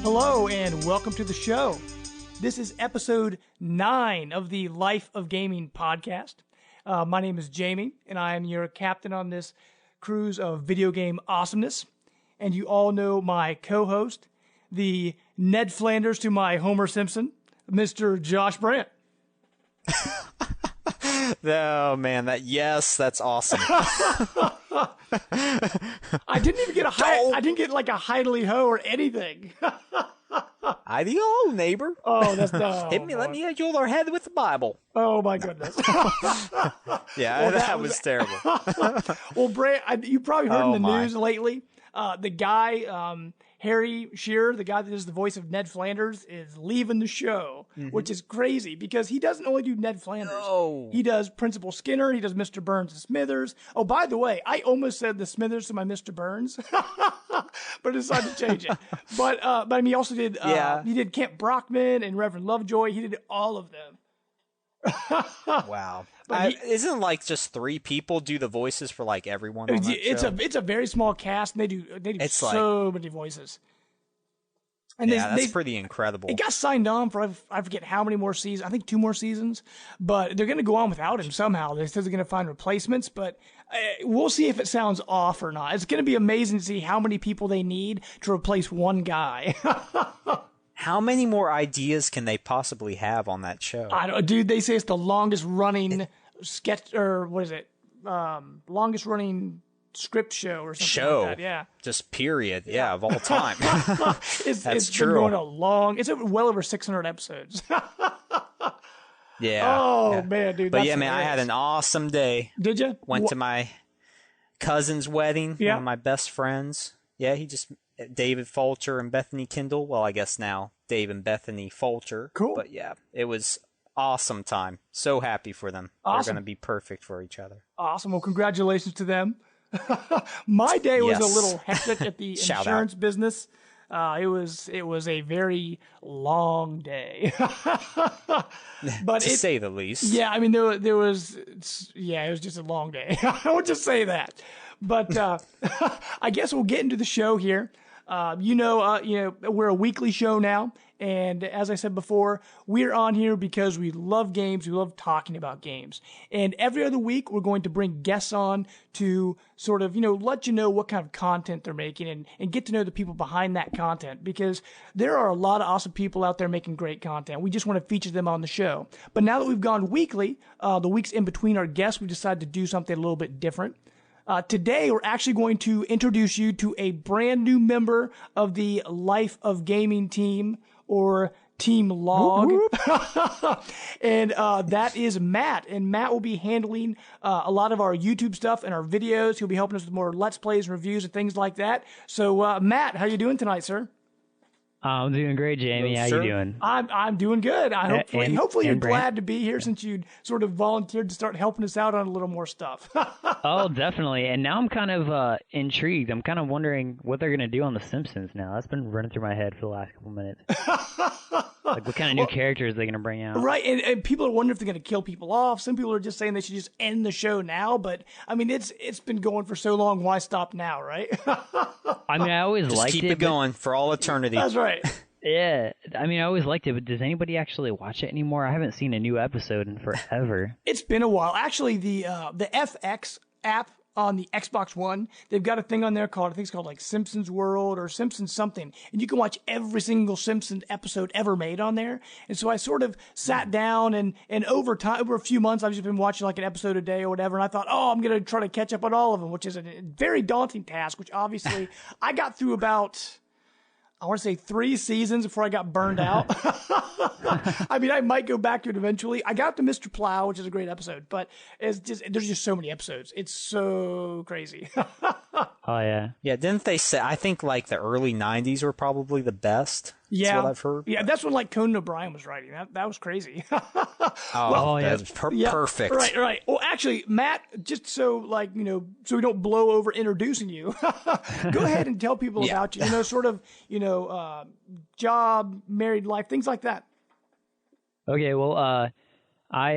Hello and welcome to the show. This is episode 9 of the Life of Gaming podcast. My name is Jamie, and I am your captain on this cruise of video game awesomeness. And you all know my co-host, the Ned Flanders to my Homer Simpson, Mr. Josh Brandt. Oh man, that's awesome. I didn't even get I didn't get like a hidely ho or anything. Hidey ho, neighbor. Oh, that's no. Let me hit your head with the Bible. Oh my goodness. Yeah, well, that was terrible. Well, Brandt, you probably heard in the news lately. The guy, Harry Shearer, the guy that is the voice of Ned Flanders, is leaving the show, which is crazy because he doesn't only do Ned Flanders. No. He does Principal Skinner. He does Mr. Burns and Smithers. Oh, by the way, I almost said the Smithers to my Mr. Burns, but I decided to change it. But I mean, he also did, he did Camp Brockman and Reverend Lovejoy. He did all of them. Wow. Isn't like just 3 people do the voices for like everyone on that show? It's a very small cast, and they do so many voices. And that's pretty incredible. It got signed on for I forget how many more seasons. I think 2 more seasons, but they're going to go on without him somehow. They said they're going to find replacements, but we'll see if it sounds off or not. It's going to be amazing to see how many people they need to replace one guy. How many more ideas can they possibly have on that show? I don't, dude. They say it's the longest running sketch, or what is it? Longest running script show or something like that. Yeah. Just period. Yeah, of all time. It's true. Been going it's well over 600 episodes. Yeah. Oh yeah. Man, dude. But yeah, man, I had an awesome day. Did you? Went to my cousin's wedding. Yeah. One of my best friends. Yeah, David Fulcher and Bethany Kendall. Well, I guess now Dave and Bethany Fulcher. Cool. But yeah, it was awesome time. So happy for them. Awesome. They're going to be perfect for each other. Awesome. Well, congratulations to them. My day was a little hectic at the insurance business. It was a very long day, but to say the least. Yeah, I mean it was just a long day. I would just say that. But I guess we'll get into the show here. We're a weekly show now, and as I said before, we're on here because we love games. We love talking about games, and every other week we're going to bring guests on to sort of let you know what kind of content they're making and get to know the people behind that content, because there are a lot of awesome people out there making great content. We just want to feature them on the show. But now that we've gone weekly, the weeks in between our guests, we decided to do something a little bit different. Today, we're actually going to introduce you to a brand new member of the Life of Gaming team, or Team Log. And that is Matt. And Matt will be handling a lot of our YouTube stuff and our videos. He'll be helping us with more Let's Plays, reviews, and things like that. So, Matt, how you doing tonight, sir? I'm doing great, Jamie. How you doing? I'm doing good. Hopefully you're Brant. glad to be here, since you'd sort of volunteered to start helping us out on a little more stuff. Oh, definitely. And now I'm kind of intrigued. I'm kind of wondering what they're going to do on The Simpsons now. That's been running through my head for the last couple minutes. Like, what kind of new characters are they going to bring out? Right, and people are wondering if they're going to kill people off. Some people are just saying they should just end the show now. But, I mean, it's been going for so long, why stop now, right? I mean, I always liked it. Just keep it going for all eternity. That's right. Yeah, I mean, I always liked it, but does anybody actually watch it anymore? I haven't seen a new episode in forever. It's been a while. Actually, the FX app on the Xbox One, they've got a thing on there called, I think it's called like Simpsons World or Simpsons something, and you can watch every single Simpsons episode ever made on there. And so I sort of sat down, and over time, over a few months, I've just been watching like an episode a day or whatever, and I thought, I'm going to try to catch up on all of them, which is a very daunting task, which obviously I got through about, I want to say 3 seasons before I got burned out. I mean, I might go back to it eventually. I got to Mr. Plow, which is a great episode, but there's just so many episodes. It's so crazy. Oh, yeah. Yeah, didn't they say, I think like the early 90s were probably the best. Yeah. That's what I've heard. Yeah, that's when like Conan O'Brien was writing. That was crazy. That's perfect. Right. Well, actually, Matt, just so like, so we don't blow over introducing you, go ahead and tell people about you, sort of, job, married life, things like that. Okay, well, I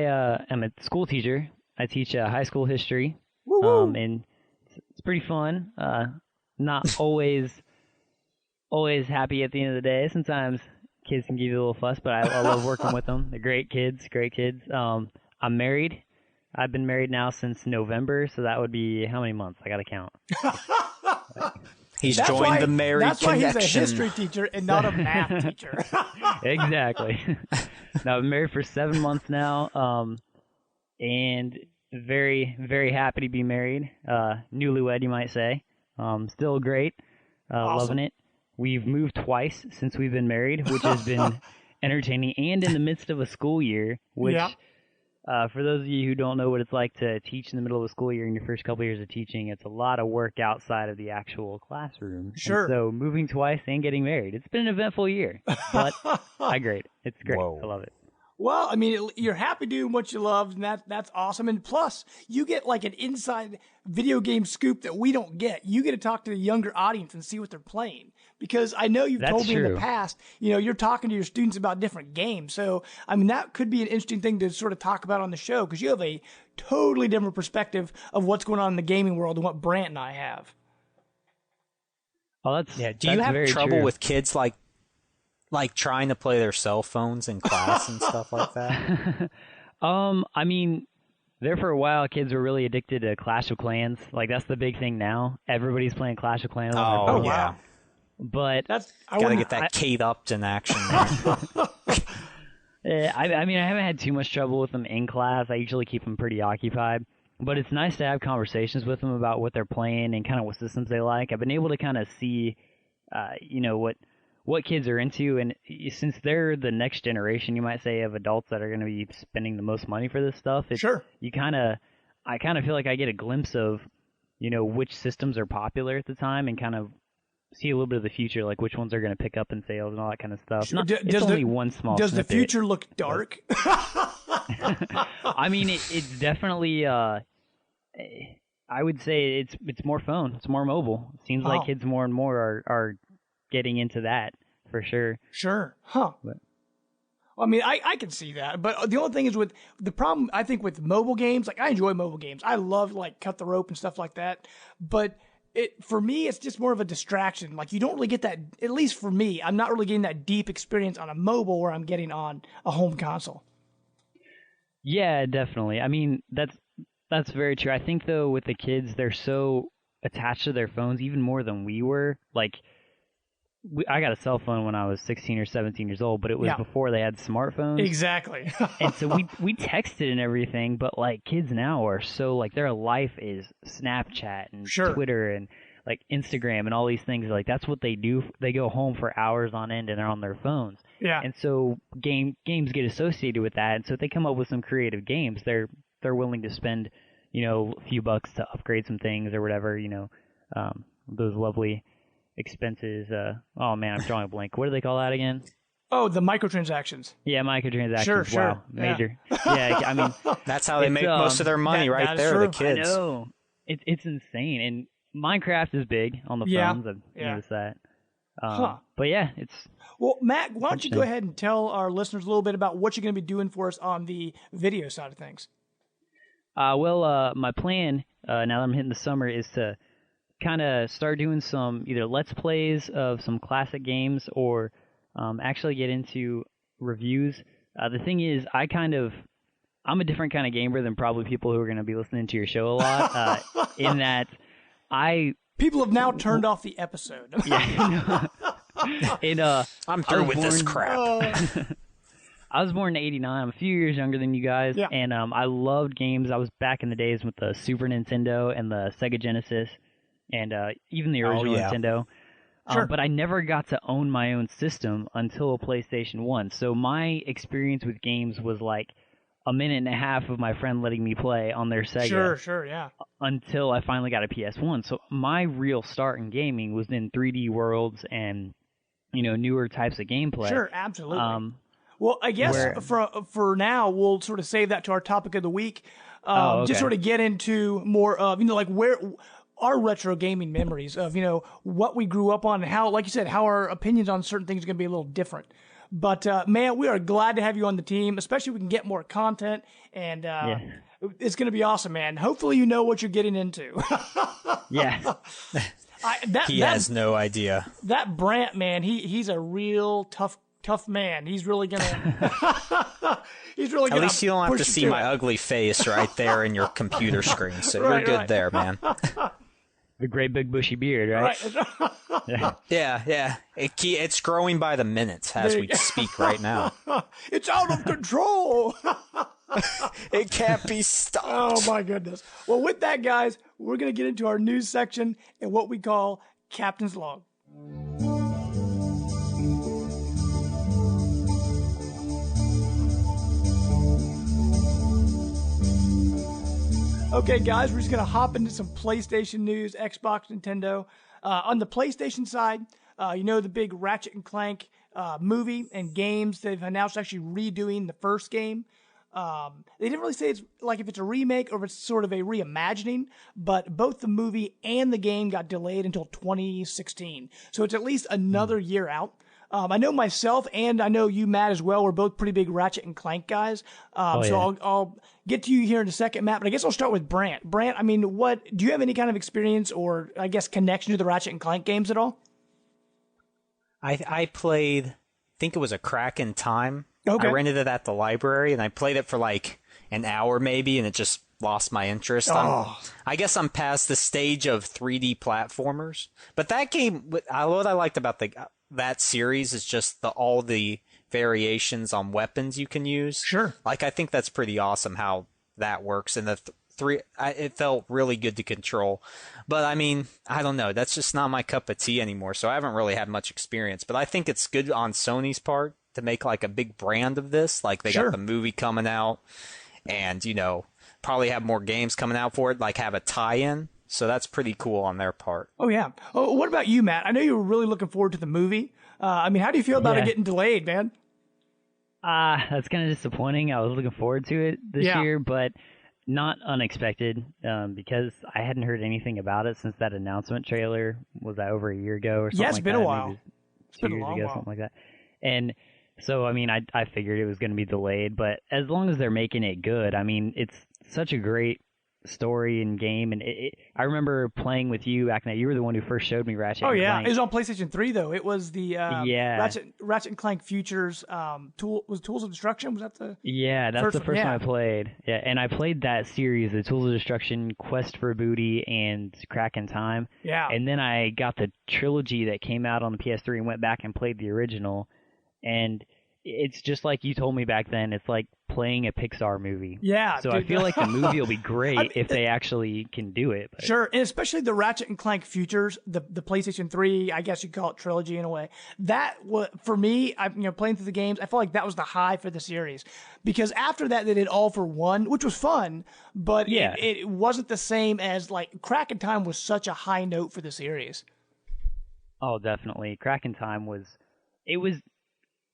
am a school teacher. I teach high school history. Woo-woo. And it's pretty fun. Not always always happy at the end of the day. Sometimes kids can give you a little fuss, but I love working with them. They're great kids, great kids. I'm married. I've been married now since November, so that would be how many months? I got to count. He's joined the married That's why connection. he's a history teacher and not a math teacher. Exactly. Now, I've been married for 7 months now, and very, very happy to be married. Newlywed, you might say. Still great. Awesome. Loving it. We've moved twice since we've been married, which has been entertaining, and in the midst of a school year, which... Yeah. For those of you who don't know what it's like to teach in the middle of a school year in your first couple of years of teaching, it's a lot of work outside of the actual classroom. Sure. And so moving twice and getting married, it's been an eventful year, but it's great. Whoa. I love it. Well, I mean, you're happy doing what you love, and that's awesome. And plus, you get like an inside video game scoop that we don't get. You get to talk to the younger audience and see what they're playing. Because I know you've told me in the past, you're talking to your students about different games. So, I mean, that could be an interesting thing to sort of talk about on the show, because you have a totally different perspective of what's going on in the gaming world than what Brant and I have. Oh, Do you have trouble with kids like trying to play their cell phones in class and stuff like that? I mean, there for a while, kids were really addicted to Clash of Clans. Like, that's the big thing now. Everybody's playing Clash of Clans on their phone. Yeah. But gotta get that Kate Upton action. I mean, I haven't had too much trouble with them in class. I usually keep them pretty occupied. But it's nice to have conversations with them about what they're playing and kind of what systems they like. I've been able to kind of see, what kids are into, and since they're the next generation, you might say, of adults that are going to be spending the most money for this stuff. Sure. I kind of feel like I get a glimpse of, which systems are popular at the time, and kind of see a little bit of the future, like which ones are going to pick up in sales and all that kind of stuff. Sure. It's only one small Does snippet. the future look dark? I mean, it's definitely, I would say it's more phone. It's more mobile. It seems like kids more and more are getting into that, for sure. Sure. Huh. But, I mean, I can see that, but the only thing is with the problem, I think, with mobile games, like, I enjoy mobile games. I love, like, Cut the Rope and stuff like that, but for me, it's just more of a distraction. Like, you don't really get that, at least for me, I'm not really getting that deep experience on a mobile where I'm getting on a home console. Yeah, definitely. I mean, that's very true. I think, though, with the kids, they're so attached to their phones, even more than we were. Like, I got a cell phone when I was 16 or 17 years old, but it was before they had smartphones. Exactly. And so we texted and everything, but like kids now are so like their life is Snapchat and Twitter and like Instagram and all these things. Like that's what they do. They go home for hours on end and they're on their phones. Yeah. And so games get associated with that. And so if they come up with some creative games, they're willing to spend, a few bucks to upgrade some things or whatever, those lovely expenses. Oh man, I'm drawing a blank. What do they call that again? Oh, the microtransactions. Yeah, microtransactions. Sure. Wow, major. Yeah, I mean, that's how they make most of their money, right there. The kids. I know. It's insane, and Minecraft is big on the phones. I've noticed that. But yeah, it's. Well, Matt, why don't you go ahead and tell our listeners a little bit about what you're going to be doing for us on the video side of things? My plan now that I'm hitting the summer is to kind of start doing some either Let's Plays of some classic games or actually get into reviews. The thing is, I'm a different kind of gamer than probably people who are going to be listening to your show a lot, in that people have now turned off the episode. Yeah. I'm through with this crap. I was born in '89. I'm a few years younger than you guys, and I loved games. I was back in the days with the Super Nintendo and the Sega Genesis, and even the original Nintendo. Sure. But I never got to own my own system until PlayStation 1. So my experience with games was like a minute and a half of my friend letting me play on their Sega. Sure, yeah. Until I finally got a PS1. So my real start in gaming was in 3D worlds and, newer types of gameplay. Sure, absolutely. Well, I guess for now, we'll sort of save that to our topic of the week. Just sort of get into more of, like where our retro gaming memories of, what we grew up on and how, like you said, how our opinions on certain things are going to be a little different. But, man, we are glad to have you on the team, especially if we can get more content. And it's going to be awesome, man. Hopefully you know what you're getting into. Yeah. He has no idea. That Brant, man, he's a real tough man. He's really gonna. He's really. At least you don't have to see my ugly face right there in your computer screen, so you're good there, man. The great big bushy beard, right? Yeah. It's growing by the minute as we speak right now. It's out of control. It can't be stopped. Oh my goodness. Well, with that, guys, we're gonna get into our news section and what we call Captain's Log. Okay, guys, we're just going to hop into some PlayStation news, Xbox, Nintendo. On the PlayStation side, the big Ratchet and Clank movie and games. They've announced actually redoing the first game. They didn't really say it's like if it's a remake or if it's sort of a reimagining, but both the movie and the game got delayed until 2016. So it's at least another year out. I know myself and I know you, Matt, as well. We're both pretty big Ratchet and Clank guys. So I'll get to you here in a second, Matt, but I guess I'll start with Brant. Brant, I mean, do you have any kind of experience or I guess connection to the Ratchet and Clank games at all? I played, I think it was a Crack in Time. Okay. I rented it at the library and I played it for like an hour maybe and it just lost my interest. I guess I'm past the stage of 3D platformers. But that game, what I liked about that series is just all the variations on weapons you can use. Sure. Like, I think that's pretty awesome how that works. And it felt really good to control. But, I mean, I don't know. That's just not my cup of tea anymore. So I haven't really had much experience. But I think it's good on Sony's part to make, like, a big brand of this. Like, they got the movie coming out. And, probably have more games coming out for it. Like, have a tie-in. So that's pretty cool on their part. Oh, yeah. Oh, what about you, Matt? I know you were really looking forward to the movie. How do you feel about it getting delayed, man? That's kind of disappointing. I was looking forward to it this year, but not unexpected because I hadn't heard anything about it since that announcement trailer. Was that over a year ago or something? Yeah, it's been a while. It's been 2 years ago, something like that. And so, I mean, I figured it was going to be delayed, but as long as they're making it good, I mean, it's such a great story and game, and I remember playing with you back then. You were the one who first showed me Ratchet. Oh yeah, Clank. it was on PlayStation 3 though. It was the Ratchet and Clank Futures Tools of Destruction. Was that the that's the first one I played. Yeah, and I played that series, the Tools of Destruction, Quest for Booty, and Crack in Time. Yeah, and then I got the trilogy that came out on the PS3 and went back and played the original, and it's just like you told me back then. It's like playing a Pixar movie. Yeah. So dude, I feel like the movie will be great if they actually can do it. But. Sure, and especially the Ratchet and Clank Futures, the PlayStation 3, I guess you call it trilogy in a way. That was, for me, playing through the games, I felt like that was the high for the series. Because after that, they did All for One, which was fun, but it wasn't the same as, like, Crack in Time was such a high note for the series. Oh, definitely. Crack in Time was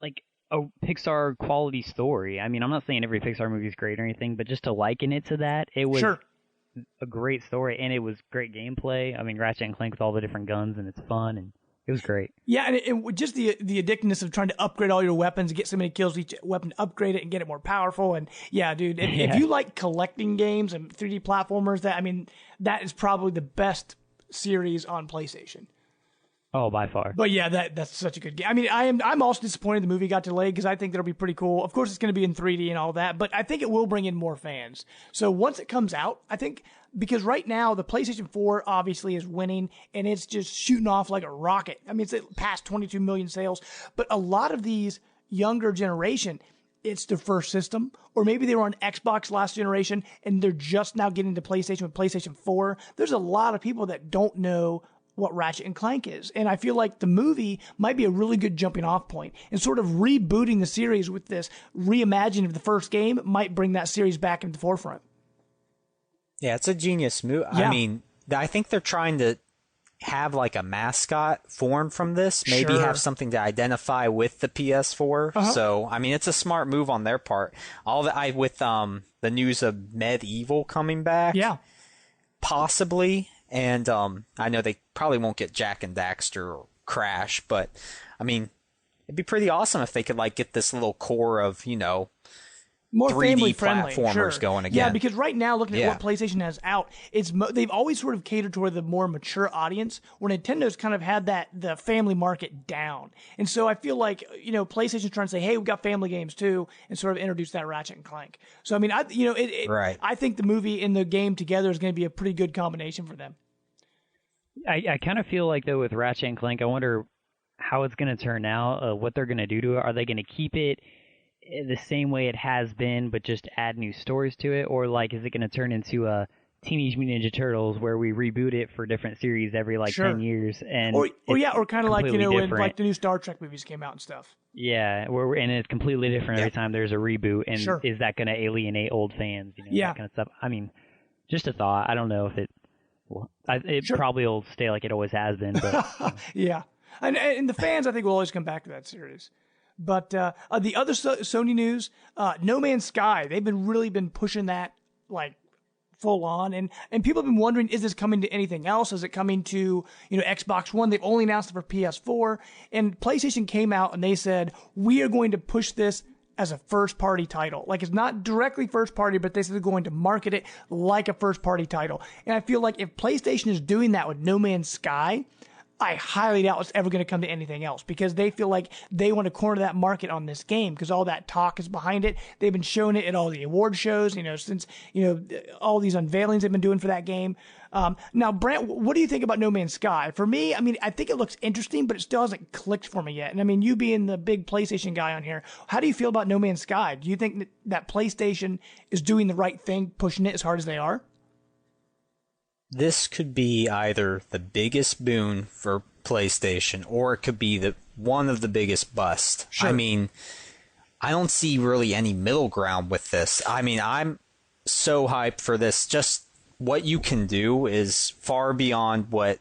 like a Pixar quality story. I mean, I'm not saying every Pixar movie is great or anything, but just to liken it to that, it was a great story, and it was great gameplay. I mean, Ratchet and Clank with all the different guns, and it's fun, and it was great. Yeah, and it just the addictiveness of trying to upgrade all your weapons, get so many kills with each weapon, upgrade it and get it more powerful. And yeah, dude, if you like collecting games and 3D platformers, that is probably the best series on PlayStation. Oh, by far. But yeah, that's such a good game. I mean, I'm also disappointed the movie got delayed because I think that'll be pretty cool. Of course, it's going to be in 3D and all that, but I think it will bring in more fans. So once it comes out, I think, because right now the PlayStation 4 obviously is winning and it's just shooting off like a rocket. I mean, it's past 22 million sales, but a lot of these younger generation, it's their first system, or maybe they were on Xbox last generation and they're just now getting to PlayStation with PlayStation 4. There's a lot of people that don't know what Ratchet and Clank is. And I feel like the movie might be a really good jumping off point, and sort of rebooting the series with this reimagining of the first game might bring that series back into the forefront. Yeah, it's a genius move. Yeah. I mean, I think they're trying to have like a mascot formed from this, maybe have something to identify with the PS4. So, I mean, it's a smart move on their part. With the news of Medieval coming back. Yeah. Possibly. And I know they probably won't get Jak and Daxter or Crash, but I mean, it'd be pretty awesome if they could like get this little core of, more 3D family friendly platformers going again. Yeah, because right now, looking at what PlayStation has out, they've always sort of catered toward the more mature audience, where Nintendo's kind of had the family market down. And so I feel like, PlayStation's trying to say, hey, we've got family games too, and sort of introduce that Ratchet and Clank. So I mean, right. I think the movie and the game together is going to be a pretty good combination for them. I kind of feel like, though, with Ratchet and Clank, I wonder how it's going to turn out, what they're going to do to it. Are they going to keep it the same way it has been, but just add new stories to it? Or, like, is it going to turn into a Teenage Mutant Ninja Turtles where we reboot it for different series every, 10 years? And or kind of like, when like the new Star Trek movies came out and stuff. Yeah, and it's completely different every time there's a reboot. And is that going to alienate old fans? That kind of stuff. I mean, just a thought. I don't know if it... Well, it probably will stay like it always has been. But, yeah. And the fans, I think, will always come back to that series. But the other Sony news, No Man's Sky, they've really been pushing that like full on, and people have been wondering, is this coming to anything else? Is it coming to Xbox One? They've only announced it for PS4, and PlayStation came out and they said, we are going to push this as a first-party title. Like, it's not directly first-party, but they said they're going to market it like a first-party title. And I feel like if PlayStation is doing that with No Man's Sky, I highly doubt it's ever going to come to anything else, because they feel like they want to corner that market on this game, because all that talk is behind it. They've been showing it at all the award shows, since, all these unveilings they've been doing for that game. Now, Brant, what do you think about No Man's Sky? For me, I mean, I think it looks interesting, but it still hasn't clicked for me yet. And I mean, you being the big PlayStation guy on here, how do you feel about No Man's Sky? Do you think that PlayStation is doing the right thing, pushing it as hard as they are? This could be either the biggest boon for PlayStation, or it could be one of the biggest busts. Sure. I mean, I don't see really any middle ground with this. I mean, I'm so hyped for this. Just what you can do is far beyond what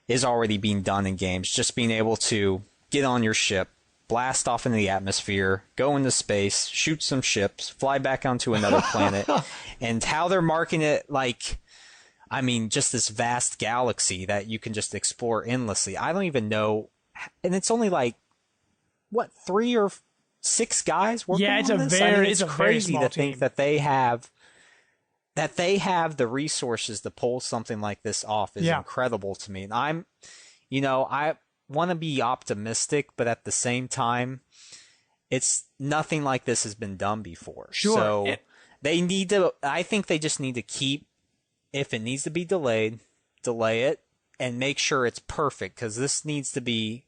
is already being done in games. Just being able to get on your ship, blast off into the atmosphere, go into space, shoot some ships, fly back onto another planet, and how they're marketing it, like, I mean, just this vast galaxy that you can just explore endlessly. I don't even know, and it's only like, what, 3 or 6 guys working on this? It's crazy to think that they have the resources to pull something like this off is incredible to me. And I want to be optimistic, but at the same time, it's nothing like this has been done before. Sure. So I think they just need to keep, if it needs to be delayed, delay it and make sure it's perfect, because this needs to be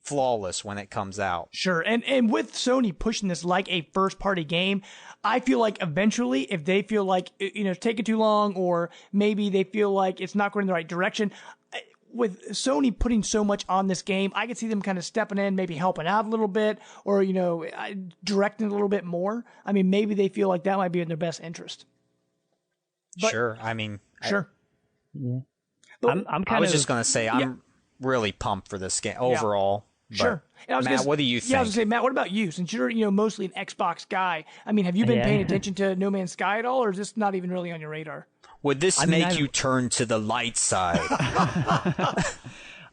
flawless when it comes out. Sure. And with Sony pushing this like a first-party game, I feel like eventually, if they feel like, it's taking too long, or maybe they feel like it's not going in the right direction, with Sony putting so much on this game, I could see them kind of stepping in, maybe helping out a little bit, or, directing a little bit more. I mean, maybe they feel like that might be in their best interest. But, sure. I mean, sure. I was just going to say, I'm really pumped for this game overall. Sure. Matt, what do you think? Yeah, I was going to say, Matt, what about you? Since you're, mostly an Xbox guy, I mean, have you been paying attention to No Man's Sky at all, or is this not even really on your radar? Would this make you turn to the light side?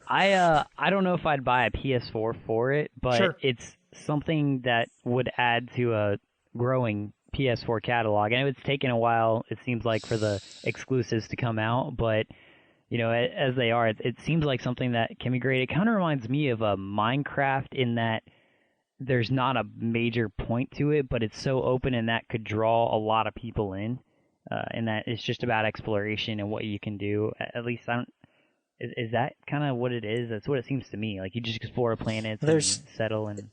I don't know if I'd buy a PS4 for it, but it's something that would add to a growing PS4 catalog. And it's taken a while, it seems like, for the exclusives to come out, but as they are, it seems like something that can be great. It kind of reminds me of a Minecraft, in that there's not a major point to it, but it's so open, and that could draw a lot of people in, and that it's just about exploration and what you can do. At least is that kind of what it is? That's what it seems to me. Like, you just explore planets and settle and...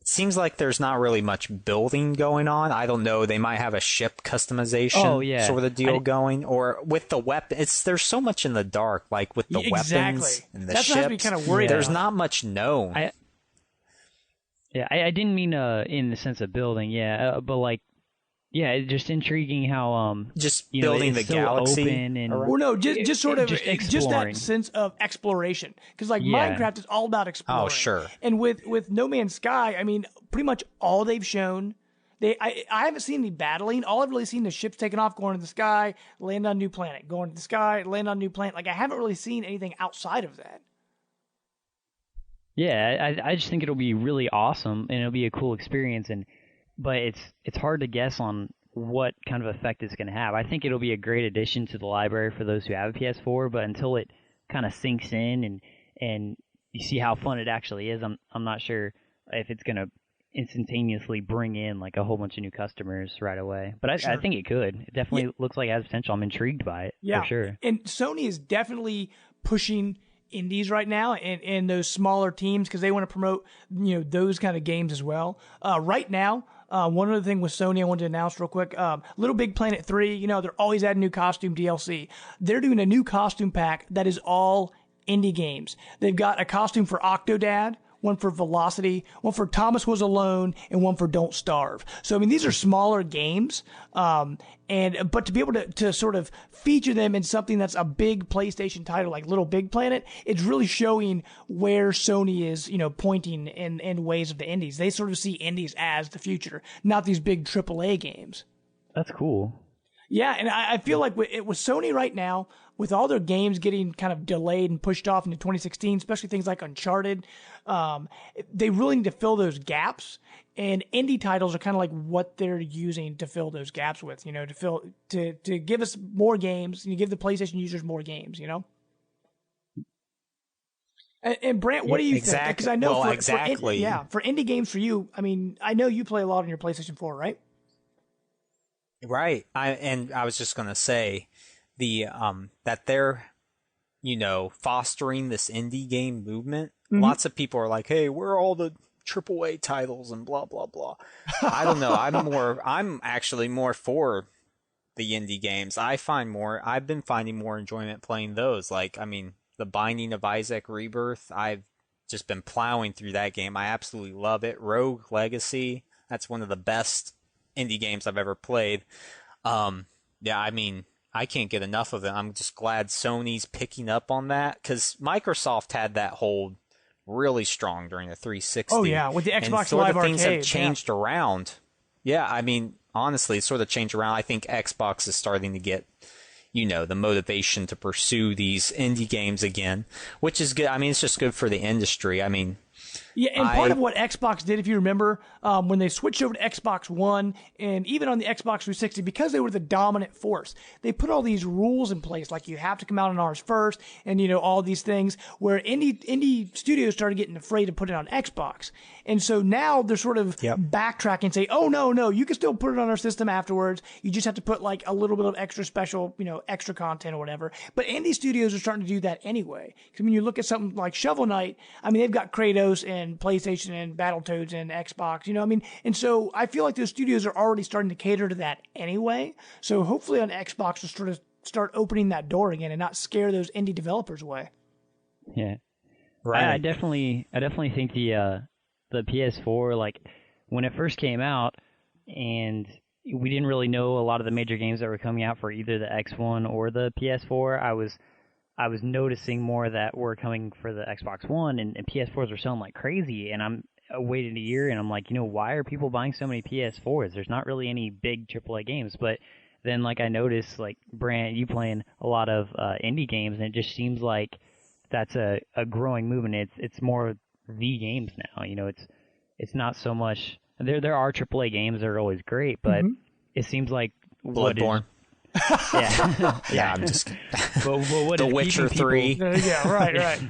It seems like there's not really much building going on. I don't know. They might have a ship customization sort of deal going, or with the weapon. There's so much in the dark, like with the weapons and the ships. That's what has me kind of worried. There's not much known. I didn't mean in the sense of building, but like. Yeah, it's just intriguing how just building the galaxy. Open and, well, no, just sort of just that sense of exploration, because like Minecraft is all about exploring. Oh, sure. And with No Man's Sky, I mean, pretty much all they've shown, I haven't seen any battling. All I've really seen is ships taking off, going to the sky, land on a new planet, going to the sky, land on a new planet. Like, I haven't really seen anything outside of that. Yeah, I just think it'll be really awesome, and it'll be a cool experience. And but it's hard to guess on what kind of effect it's going to have. I think it'll be a great addition to the library for those who have a PS4, but until it kind of sinks in and you see how fun it actually is, I'm not sure if it's going to instantaneously bring in like a whole bunch of new customers right away. But I think it could. It definitely looks like it has potential. I'm intrigued by it for sure. And Sony is definitely pushing indies right now and those smaller teams because they want to promote those kind of games as well. Right now, one other thing with Sony I wanted to announce real quick, Little Big Planet 3, they're always adding new costume DLC. They're doing a new costume pack that is all indie games. They've got a costume for Octodad, one for Velocity, one for Thomas Was Alone, and one for Don't Starve. So, I mean, these are smaller games, but to be able to sort of feature them in something that's a big PlayStation title like Little Big Planet, it's really showing where Sony is, pointing in ways of the indies. They sort of see indies as the future, not these big AAA games. That's cool. Yeah, and I feel like with Sony right now, with all their games getting kind of delayed and pushed off into 2016, especially things like Uncharted, they really need to fill those gaps. And indie titles are kind of like what they're using to fill those gaps with, to give us more games, and give the PlayStation users more games, And Brant, what do you think? Because I know for indie games for you, I mean, I know you play a lot on your PlayStation 4, right? Right. I was just going to say that they're, fostering this indie game movement. Mm-hmm. Lots of people are like, hey, where are all the AAA titles and blah, blah, blah. I don't know. I'm actually more for the indie games. I've been finding more enjoyment playing those. Like, I mean, The Binding of Isaac Rebirth, I've just been plowing through that game. I absolutely love it. Rogue Legacy, that's one of the best indie games I've ever played. I mean, I can't get enough of it. I'm just glad Sony's picking up on that because Microsoft had that hold really strong during the 360. Oh yeah, with the Xbox Live Arcade. Things have changed around. Yeah, I mean, honestly, it's sort of changed around. I think Xbox is starting to get, the motivation to pursue these indie games again, which is good. I mean, it's just good for the industry. I mean, yeah, and part of what Xbox did, if you remember, when they switched over to Xbox One and even on the Xbox 360, because they were the dominant force, they put all these rules in place, like you have to come out on ours first, and all these things where indie studios started getting afraid to put it on Xbox, and so now they're sort of backtracking and say, oh no, you can still put it on our system afterwards. You just have to put like a little bit of extra special, extra content or whatever. But indie studios are starting to do that anyway. Because when you look at something like Shovel Knight, I mean, they've got Kratos and PlayStation and Battletoads and Xbox, and so I feel like those studios are already starting to cater to that anyway. So hopefully on Xbox will sort of start opening that door again and not scare those indie developers away. Yeah, right. I definitely think the PS4, like when it first came out, and we didn't really know a lot of the major games that were coming out for either the X1 or the PS4. I was noticing more that were coming for the Xbox One, and PS4s were selling like crazy, and I'm waiting a year, and I'm like, why are people buying so many PS4s? There's not really any big AAA games, but then like I noticed, like Brant, you playing a lot of indie games, and it just seems like that's a growing movement. It's more the games now, it's not so much. There are AAA games that are always great, but it seems like Bloodborne. Yeah, I'm just but what The Witcher 3. Yeah, right.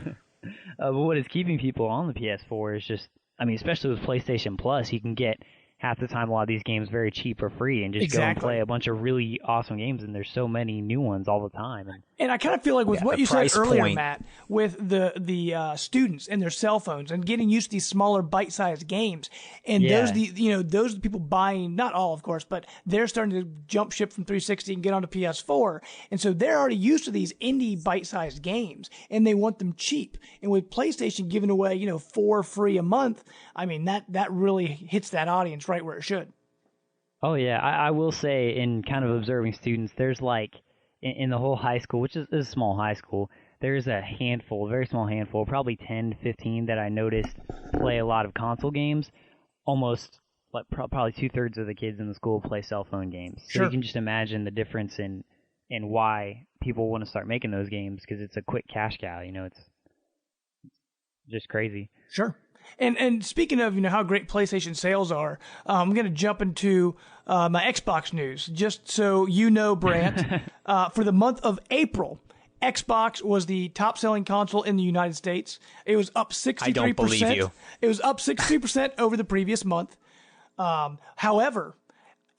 But what is keeping people on the PS4 is just, I mean, especially with PlayStation Plus, you can get half the time a lot of these games very cheap or free and just go and play a bunch of really awesome games, and there's so many new ones all the time. And I kind of feel like with what you said earlier, Matt, with the students and their cell phones and getting used to these smaller bite-sized games, and those are the people buying, not all of course, but they're starting to jump ship from 360 and get onto PS4, and so they're already used to these indie bite-sized games, and they want them cheap. And with PlayStation giving away 4 free a month, I mean that really hits that audience right where it should. Oh yeah, I will say, in kind of observing students, there's like in the whole high school, which is a small high school, there's a handful, a very small handful, probably 10 to 15 that I noticed play a lot of console games. Almost like probably 2/3 of the kids in the school play cell phone games. So you can just imagine the difference in why people want to start making those games, because it's a quick cash cow. It's just crazy. Sure. And speaking of, how great PlayStation sales are, I'm going to jump into my Xbox news. Just so you know, Brant, for the month of April, Xbox was the top-selling console in the United States. It was up 63%. I don't believe you. It was up 63% over the previous month. However,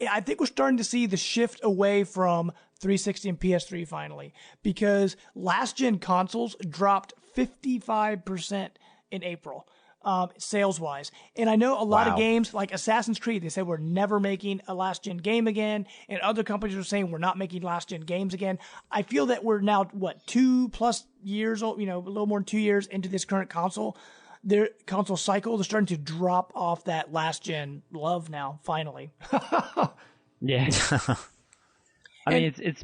I think we're starting to see the shift away from 360 and PS3 finally, because last-gen consoles dropped 55% in April. Sales-wise. And I know a lot of games, like Assassin's Creed, they said we're never making a last-gen game again, and other companies are saying we're not making last-gen games again. I feel that we're now, 2+ years old, a little more than 2 years into this current their console cycle. They're starting to drop off that last-gen love now, finally. Yeah. I mean, it's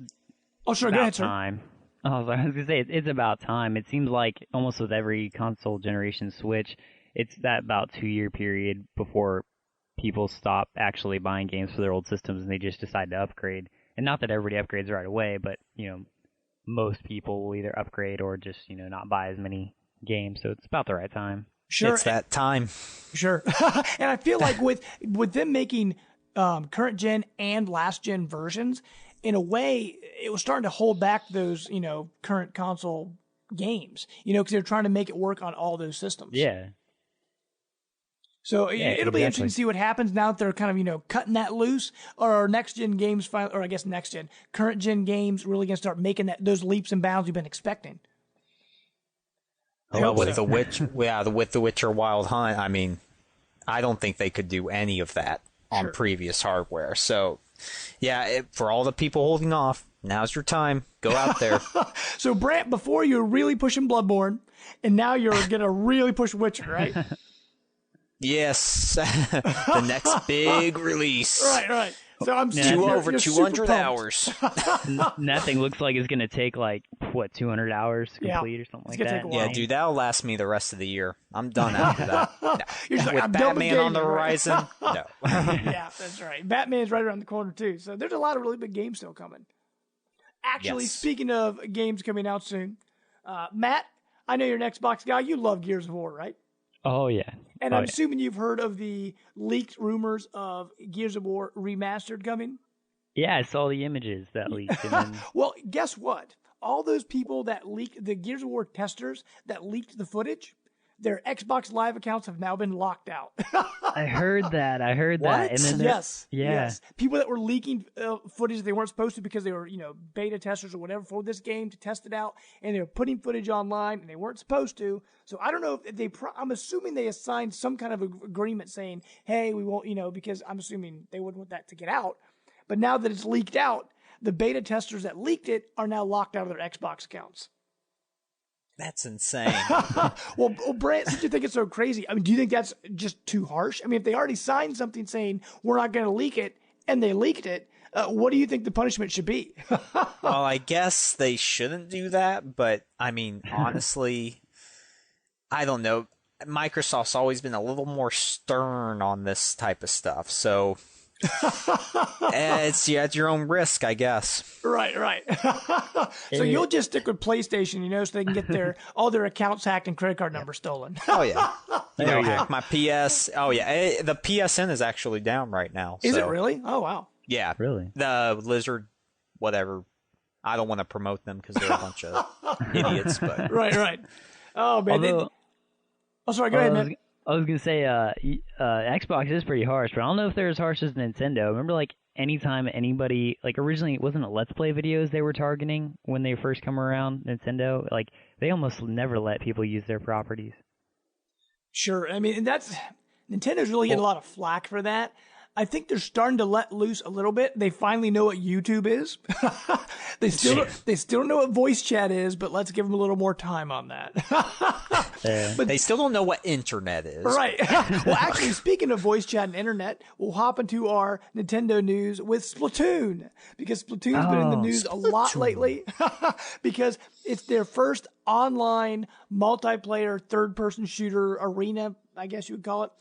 oh, sure, go ahead, sir. Time. Oh, I was going to say, it's about time. It seems like almost with every console generation switch, it's that about 2-year period before people stop actually buying games for their old systems and they just decide to upgrade. And not that everybody upgrades right away, but, most people will either upgrade or just, not buy as many games. So it's about the right time. Sure. It's that time. Sure. And I feel like with them making current gen and last gen versions, in a way, it was starting to hold back those, current console games, because they're trying to make it work on all those systems. Yeah. So it'll be interesting to see what happens now that they're kind of, cutting that loose, or are next gen games, or I guess next gen, current gen games really going to start making those leaps and bounds we've been expecting. Well, with the Witcher Wild Hunt, I mean, I don't think they could do any of that on previous hardware. So, yeah, for all the people holding off, now's your time. Go out there. So, Brant, before you were really pushing Bloodborne, and now you're going to really push Witcher, right? Yes. The next big release. Right. So I'm over 200 hours. That thing looks like it's going to take 200 hours to complete or something like that. Yeah, dude, that'll last me the rest of the year. I'm done after that. No. With Batman on the horizon, no. Yeah, that's right. Batman's right around the corner too. So there's a lot of really big games still coming. Actually, Speaking of games coming out soon, Matt, I know you're an Xbox guy. You love Gears of War, right? Oh, yeah. And I'm assuming you've heard of the leaked rumors of Gears of War Remastered coming? Yeah, I saw the images that leaked. And then... Well, guess what? All those people that leaked, the Gears of War testers that leaked the footage, their Xbox Live accounts have now been locked out. I heard that. What? And then yes. People that were leaking footage they weren't supposed to because they were, beta testers or whatever for this game to test it out, and they were putting footage online and they weren't supposed to. So I don't know if I'm assuming they assigned some kind of agreement saying, hey, we won't, because I'm assuming they wouldn't want that to get out. But now that it's leaked out, the beta testers that leaked it are now locked out of their Xbox accounts. That's insane. Well, Brant, since you think it's so crazy, I mean, do you think that's just too harsh? I mean, if they already signed something saying we're not going to leak it, and they leaked it, what do you think the punishment should be? Well, I guess they shouldn't do that, but I mean, honestly, I don't know. Microsoft's always been a little more stern on this type of stuff, so it's at your own risk, I guess. Right. So you'll just stick with PlayStation, so they can get all their accounts hacked and credit card numbers stolen. Oh yeah, hack my PS. Oh yeah, the PSN is actually down right now. Is it really? Oh wow. Yeah, really. The Lizard, whatever. I don't want to promote them because they're a bunch of idiots. But right. Oh man. Sorry. Go ahead, man. I was gonna say, Xbox is pretty harsh, but I don't know if they're as harsh as Nintendo. Remember, anytime anybody, originally, wasn't it Let's Play videos they were targeting when they first come around, Nintendo? They almost never let people use their properties. Sure. I mean, and Nintendo's really getting a lot of flack for that. I think they're starting to let loose a little bit. They finally know what YouTube is. They still don't know what voice chat is, but let's give them a little more time on that. But they still don't know what internet is. Right. Well, actually, speaking of voice chat and internet, we'll hop into our Nintendo news with Splatoon, because Splatoon's been in the news a lot lately because it's their first online multiplayer third-person shooter arena, I guess you would call it.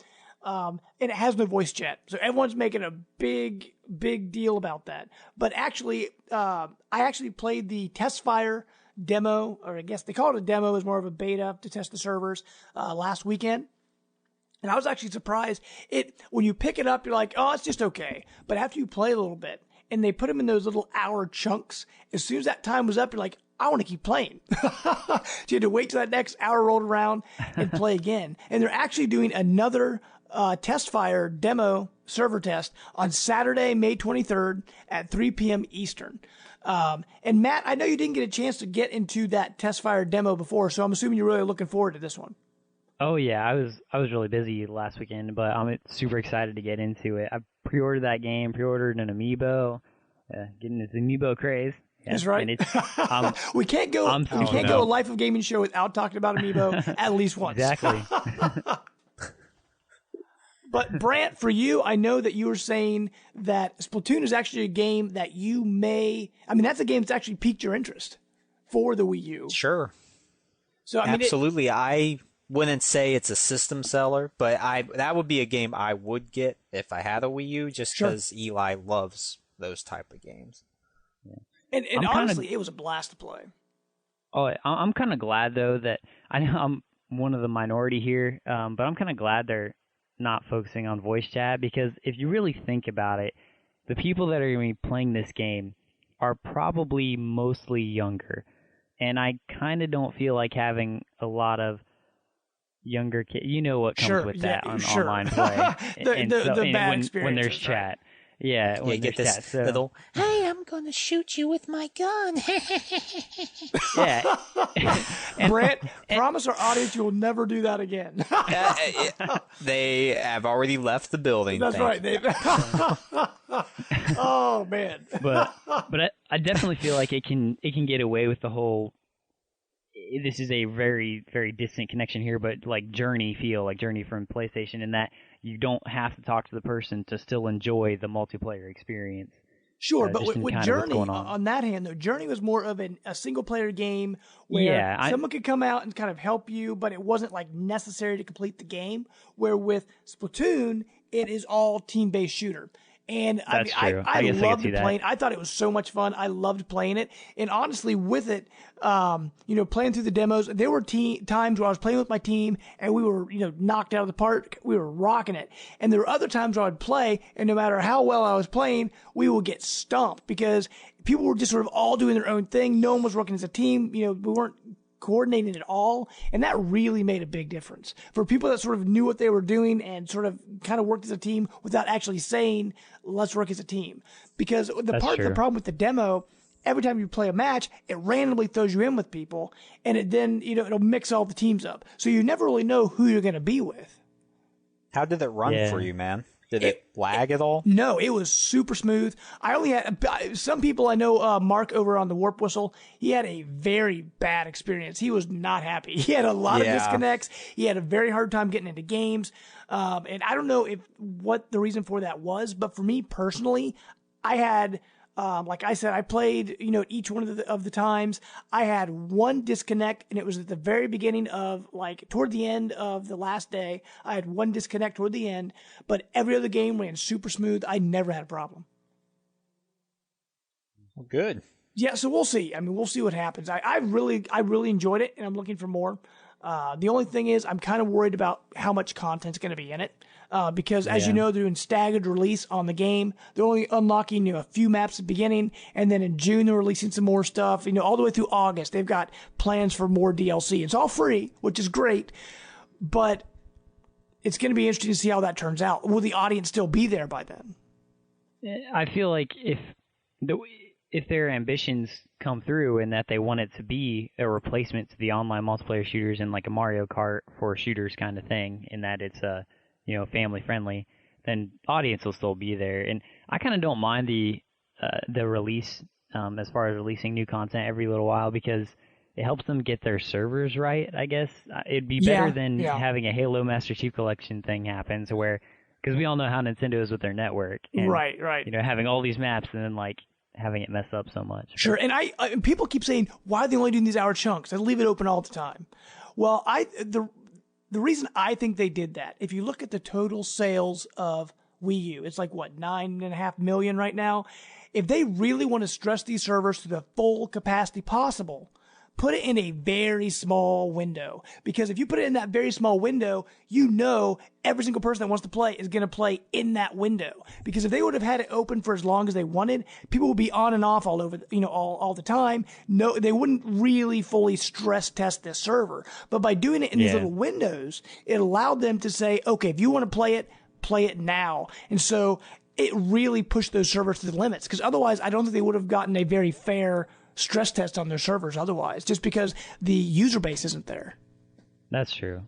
And it has no voice chat. So everyone's making a big deal about that. But actually, I actually played the test fire demo, or I guess they call it a demo, is more of a beta to test the servers last weekend. And I was actually surprised. When you pick it up, you're like, oh, it's just okay. But after you play a little bit, and they put them in those little hour chunks, as soon as that time was up, you're like, I want to keep playing. So you had to wait till that next hour rolled around and play again. And they're actually doing another test fire demo server test on Saturday, May 23rd at 3 p.m. Eastern. And Matt, I know you didn't get a chance to get into that test fire demo before, so I'm assuming you're really looking forward to this one. Oh yeah, I was really busy last weekend, but I'm super excited to get into it. I pre-ordered that game, pre-ordered an amiibo, getting this amiibo craze. Yeah, that's right. And it's, we can't go a Life of Gaming show without talking about amiibo at least once. Exactly. But Brant, for you, I know that you were saying that Splatoon is actually a game that that's a game that's actually piqued your interest for the Wii U. Sure. So absolutely. I wouldn't say it's a system seller, but that would be a game I would get if I had a Wii U, just because Eli loves those type of games. Yeah. And honestly, it was a blast to play. Oh, I'm kind of glad though that I know I'm one of the minority here, but I'm kind of glad they're not focusing on voice chat, because if you really think about it, the people that are going to be playing this game are probably mostly younger, and I kind of don't feel like having a lot of younger kids. You know what comes with that on online play. the bad experience when there's chat. Yeah, when you get this chat, little, hey, I'm going to shoot you with my gun. Yeah. Brent, promise our audience you will never do that again. They have already left the building. That's right. Oh, man. But I definitely feel like it can get away with the whole, this is a very, very distant connection here, but like Journey from PlayStation, in that you don't have to talk to the person to still enjoy the multiplayer experience. Sure, but with Journey, on that hand, though, Journey was more of a single-player game where someone could come out and kind of help you, but it wasn't like necessary to complete the game. Where with Splatoon, it is all team-based shooter. And I loved playing. I thought it was so much fun. I loved playing it. And honestly, with it, playing through the demos, there were times where I was playing with my team and we were, knocked out of the park. We were rocking it. And there were other times where I'd play, and no matter how well I was playing, we would get stomped because people were just sort of all doing their own thing. No one was working as a team. We weren't coordinating at all, and that really made a big difference for people that sort of knew what they were doing and sort of kind of worked as a team without actually saying, let's work as a team. Because the problem with the demo, every time you play a match, it randomly throws you in with people, and it then, it'll mix all the teams up. So you never really know who you're going to be with. How did it run for you, man? Did it lag at all? No, it was super smooth. I only had some people I know, Mark over on the Warp Whistle, he had a very bad experience. He was not happy. He had a lot of disconnects. He had a very hard time getting into games. And I don't know what the reason for that was, but for me personally, I had, like I said, I played, each one of the times. I had one disconnect, and it was at the very beginning of, toward the end of the last day. I had one disconnect toward the end, but every other game ran super smooth. I never had a problem. Well, good. Yeah, so we'll see. I mean, we'll see what happens. I really enjoyed it, and I'm looking for more. The only thing is, I'm kind of worried about how much content's going to be in it. Because as you know, they're doing staggered release on the game. They're only unlocking, a few maps at the beginning, and then in June they're releasing some more stuff. All the way through August, they've got plans for more DLC. It's all free, which is great, but it's going to be interesting to see how that turns out. Will the audience still be there by then? I feel like if their ambitions come through and that they want it to be a replacement to the online multiplayer shooters and like a Mario Kart for shooters kind of thing, in that it's family friendly, then audience will still be there. And I kind of don't mind the release as far as releasing new content every little while, because it helps them get their servers right. I guess it'd be better than having a Halo Master Chief Collection thing happen, to where, because we all know how Nintendo is with their network, and, right. Having all these maps and then having it mess up so much. Sure, and and people keep saying, why are they only doing these hour chunks? They leave it open all the time. Well, the reason I think they did that, if you look at the total sales of Wii U, it's like, 9.5 million right now. If they really want to stress these servers to the full capacity possible, put it in a very small window. Because if you put it in that very small window, you know every single person that wants to play is going to play in that window. Because if they would have had it open for as long as they wanted, people would be on and off all over, all the time. No, they wouldn't really fully stress test this server. But by doing it in these little windows, it allowed them to say, okay, if you want to play it now. And so it really pushed those servers to the limits. Because otherwise, I don't think they would have gotten a very fair stress test on their servers otherwise, just because the user base isn't there. That's true.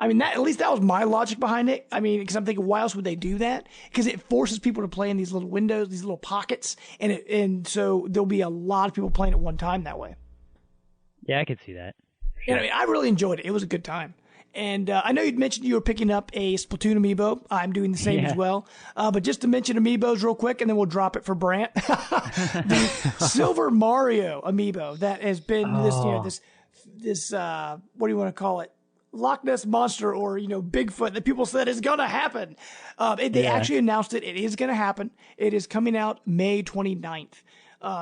I mean, at least that was my logic behind it. I mean, because I'm thinking, why else would they do that? Because it forces people to play in these little windows, these little pockets, and so there'll be a lot of people playing at one time that way. Yeah, I could see that. Sure. And I mean, I really enjoyed it. It was a good time. And I know you'd mentioned you were picking up a Splatoon amiibo. I'm doing the same as well. But just to mention amiibos real quick, and then we'll drop it for Brant. The Silver Mario amiibo that has been this what do you want to call it? Loch Ness Monster or, Bigfoot that people said is going to happen. They actually announced it. It is going to happen. It is coming out May 29th.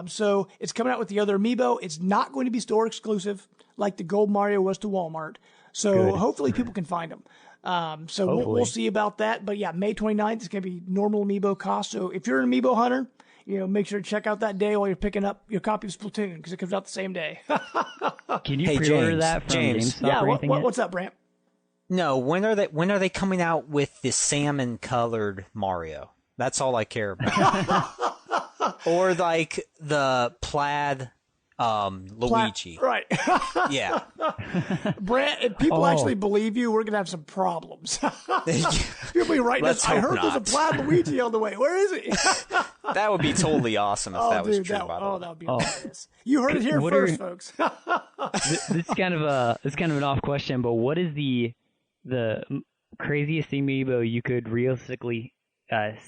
So it's coming out with the other amiibo. It's not going to be store exclusive like the Gold Mario was to Walmart. So hopefully people can find them. So we'll see about that. But yeah, May 29th is going to be normal amiibo cost. So if you're an amiibo hunter, make sure to check out that day while you're picking up your copy of Splatoon because it comes out the same day. Can you pre-order that from James. GameStop or anything? What's up, Brant? No, when are they coming out with the salmon colored Mario? That's all I care about. Or like the plaid Luigi. Right. Yeah. Brant, if people actually believe you, we're going to have some problems. You'll be right. I heard there's a plaid Luigi on the way. Where is he? That would be totally awesome if that was true, by the way. That would be hilarious. You heard it here first, folks. This is kind of an off question, but what is the craziest maybe you could realistically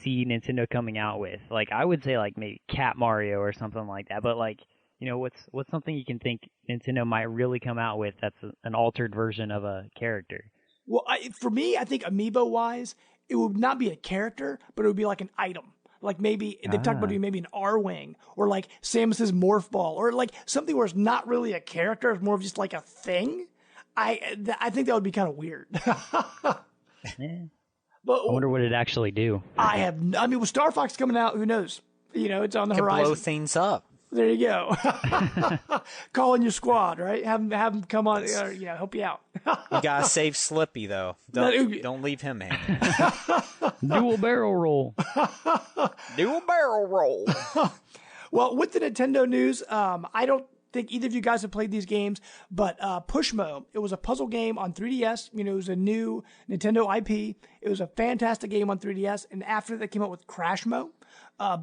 see Nintendo coming out with? Like, I would say like maybe Cat Mario or something like that, but like, what's something you can think Nintendo might really come out with that's an altered version of a character? Well, for me, I think amiibo-wise, it would not be a character, but it would be like an item. Like maybe, they've talked about doing maybe an R-Wing, or like Samus's Morph Ball, or like something where it's not really a character, it's more of just like a thing. I think that would be kind of weird. But I wonder what it'd actually do. With Star Fox coming out, who knows? It's on the horizon. Blow things up. There you go. Call in your squad, right? Have them come on, help you out. You gotta save Slippy though. Don't leave him hanging. Dual barrel roll. Dual barrel roll. Well, with the Nintendo news, I don't think either of you guys have played these games, but Pushmo, it was a puzzle game on 3DS. It was a new Nintendo IP. It was a fantastic game on 3DS, and after that came out with Crashmo.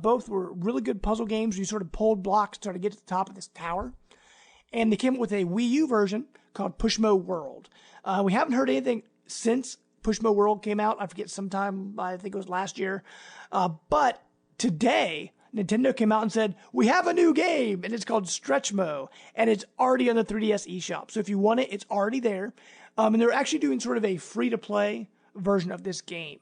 Both were really good puzzle games. You sort of pulled blocks to try to get to the top of this tower. And they came up with a Wii U version called Pushmo World. We haven't heard anything since Pushmo World came out. I forget sometime, I think it was last year. But today, Nintendo came out and said, we have a new game, and it's called Stretchmo, and it's already on the 3DS eShop. So if you want it, it's already there. And they're actually doing sort of a free-to-play version of this game.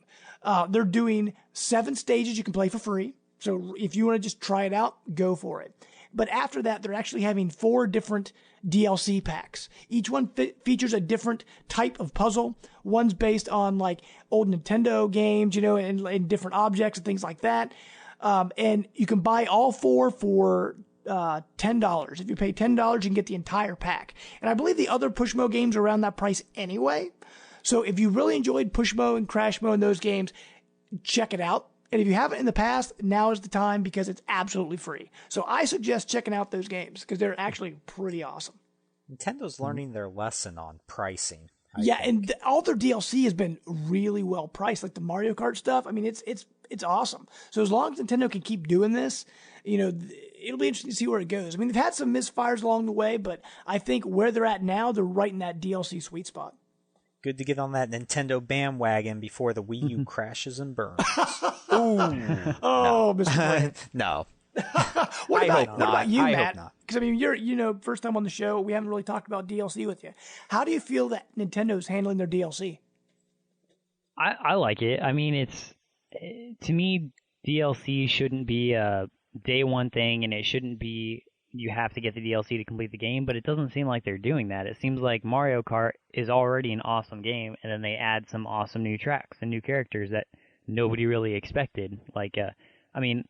They're doing 7 stages you can play for free. So if you want to just try it out, go for it. But after that, they're actually having 4 different DLC packs. Each one features a different type of puzzle. One's based on like old Nintendo games, and different objects and things like that. And you can buy all 4 for $10. If you pay $10, you can get the entire pack. And I believe the other Pushmo games are around that price anyway. So if you really enjoyed Pushmo and Crashmo and those games, check it out. And if you haven't in the past, now is the time because it's absolutely free. So I suggest checking out those games because they're actually pretty awesome. Nintendo's learning their lesson on pricing. I think. And all their DLC has been really well priced, like the Mario Kart stuff. I mean, it's awesome. So as long as Nintendo can keep doing this, it'll be interesting to see where it goes. I mean, they've had some misfires along the way, but I think where they're at now, they're right in that DLC sweet spot. Good to get on that Nintendo bandwagon before the Wii U crashes and burns. Ooh. Oh, Mr. Brand. No. What about you, Matt? I hope not. Because, I mean, you're, first time on the show. We haven't really talked about DLC with you. How do you feel that Nintendo's handling their DLC? I like it. I mean, to me, DLC shouldn't be a day one thing, and it shouldn't be you have to get the DLC to complete the game, but it doesn't seem like they're doing that. It seems like Mario Kart is already an awesome game, and then they add some awesome new tracks and new characters that nobody really expected. Like, I mean,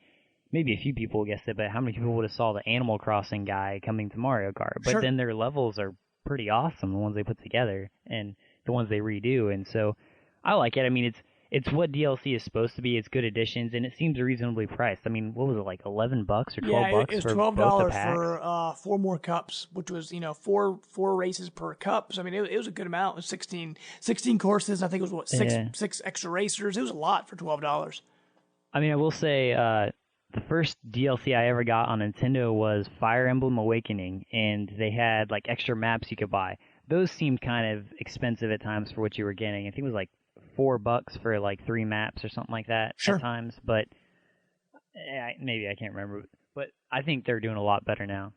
maybe a few people guessed it, but how many people would have saw the Animal Crossing guy coming to Mario Kart? But then their levels are pretty awesome, the ones they put together, and the ones they redo, and so I like it. I mean, it's what DLC is supposed to be. It's good additions, and it seems reasonably priced. I mean, what was it, like $11 or $12 Yeah, it was for $12 both the packs? for 4 more cups, which was, four races per cup. So I mean, it was a good amount. It was 16 courses. I think it was six extra racers. It was a lot for $12. I mean, I will say the first DLC I ever got on Nintendo was Fire Emblem Awakening, and they had like extra maps you could buy. Those seemed kind of expensive at times for what you were getting. I think it was like $4 for like 3 maps or something like that at times, but maybe I can't remember. But I think they're doing a lot better now.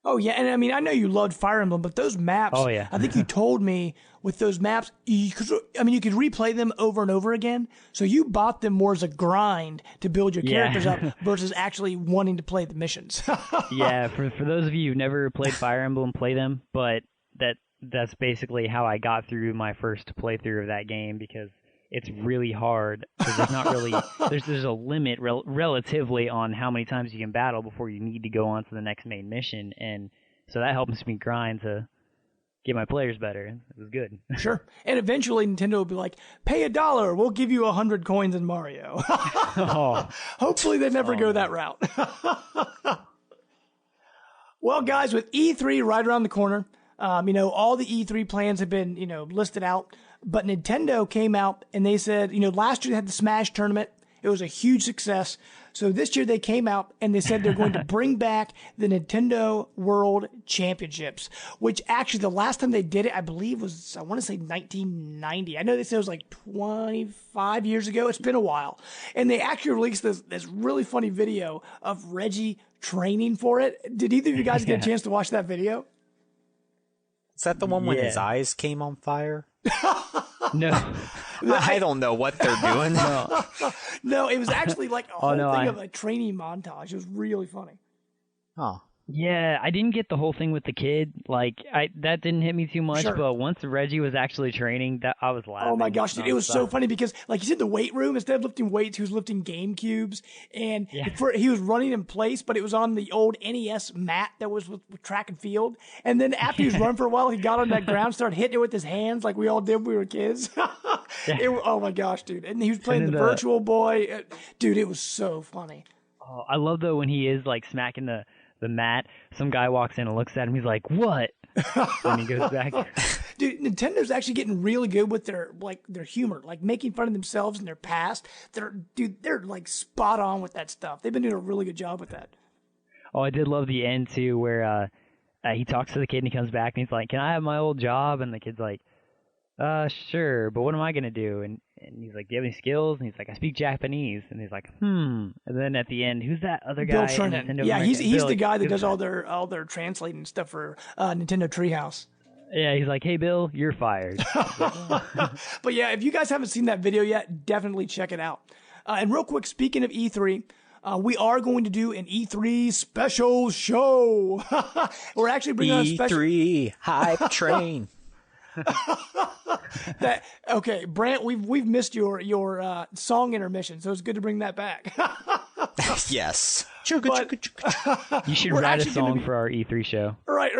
Oh yeah, and I mean, I know you loved Fire Emblem, but those maps. Oh yeah. I think you told me with those maps, you could replay them over and over again. So you bought them more as a grind to build your characters up versus actually wanting to play the missions. Yeah, for those of you who've never played Fire Emblem, play them. But that's basically how I got through my first playthrough of that game, because it's really hard. There's not really there's a limit relatively on how many times you can battle before you need to go on to the next main mission, and so that helps me grind to get my players better. It was good. Sure. And eventually Nintendo will be like, pay $1, we'll give you 100 coins in Mario. Hopefully they never go that route. Well, guys, with E3 right around the corner, all the E3 plans have been, listed out. But Nintendo came out and they said, last year they had the Smash tournament. It was a huge success. So this year they came out and they said they're going to bring back the Nintendo World Championships, which actually the last time they did it, I believe was, I want to say 1990. I know they said it was like 25 years ago. It's been a while. And they actually released this really funny video of Reggie training for it. Did either of you guys get a chance to watch that video? Is that the one when his eyes came on fire? No. I don't know what they're doing. No, it was actually like a whole thing of a training montage. It was really funny. Oh. Yeah, I didn't get the whole thing with the kid. Like, that didn't hit me too much. Sure. But once Reggie was actually training, I was laughing. Oh my gosh, dude, it was so funny because, like you said, the weight room, instead of lifting weights, he was lifting Game Cubes, and he was running in place, but it was on the old NES mat that was with track and field. And then after he was running for a while, he got on that ground, started hitting it with his hands like we all did when we were kids. Oh my gosh, dude! And he was playing the Virtual Boy, dude. It was so funny. Oh, I love though when he is like smacking the mat, some guy walks in and looks at him, he's like, what? And he goes back. Dude, Nintendo's actually getting really good with their humor, like making fun of themselves and their past. They're like spot on with that stuff. They've been doing a really good job with that. Oh, I did love the end too, where he talks to the kid and he comes back and he's like, can I have my old job? And the kid's like, sure, but what am I gonna do? And he's like, do you have any skills? And he's like, I speak Japanese. And he's like, And then at the end, who's that other guy? Bill Trinan. Yeah, he's the guy that does all their translating stuff for Nintendo Treehouse. Yeah, he's like, hey, Bill, you're fired. But yeah, if you guys haven't seen that video yet, definitely check it out. And real quick, speaking of E3, we are going to do an E3 special show. We're actually bringing on a special E3 hype train. Okay, Brant, we've missed your song intermission, so it's good to bring that back. Yes. You should write a song for our E3 show. Right.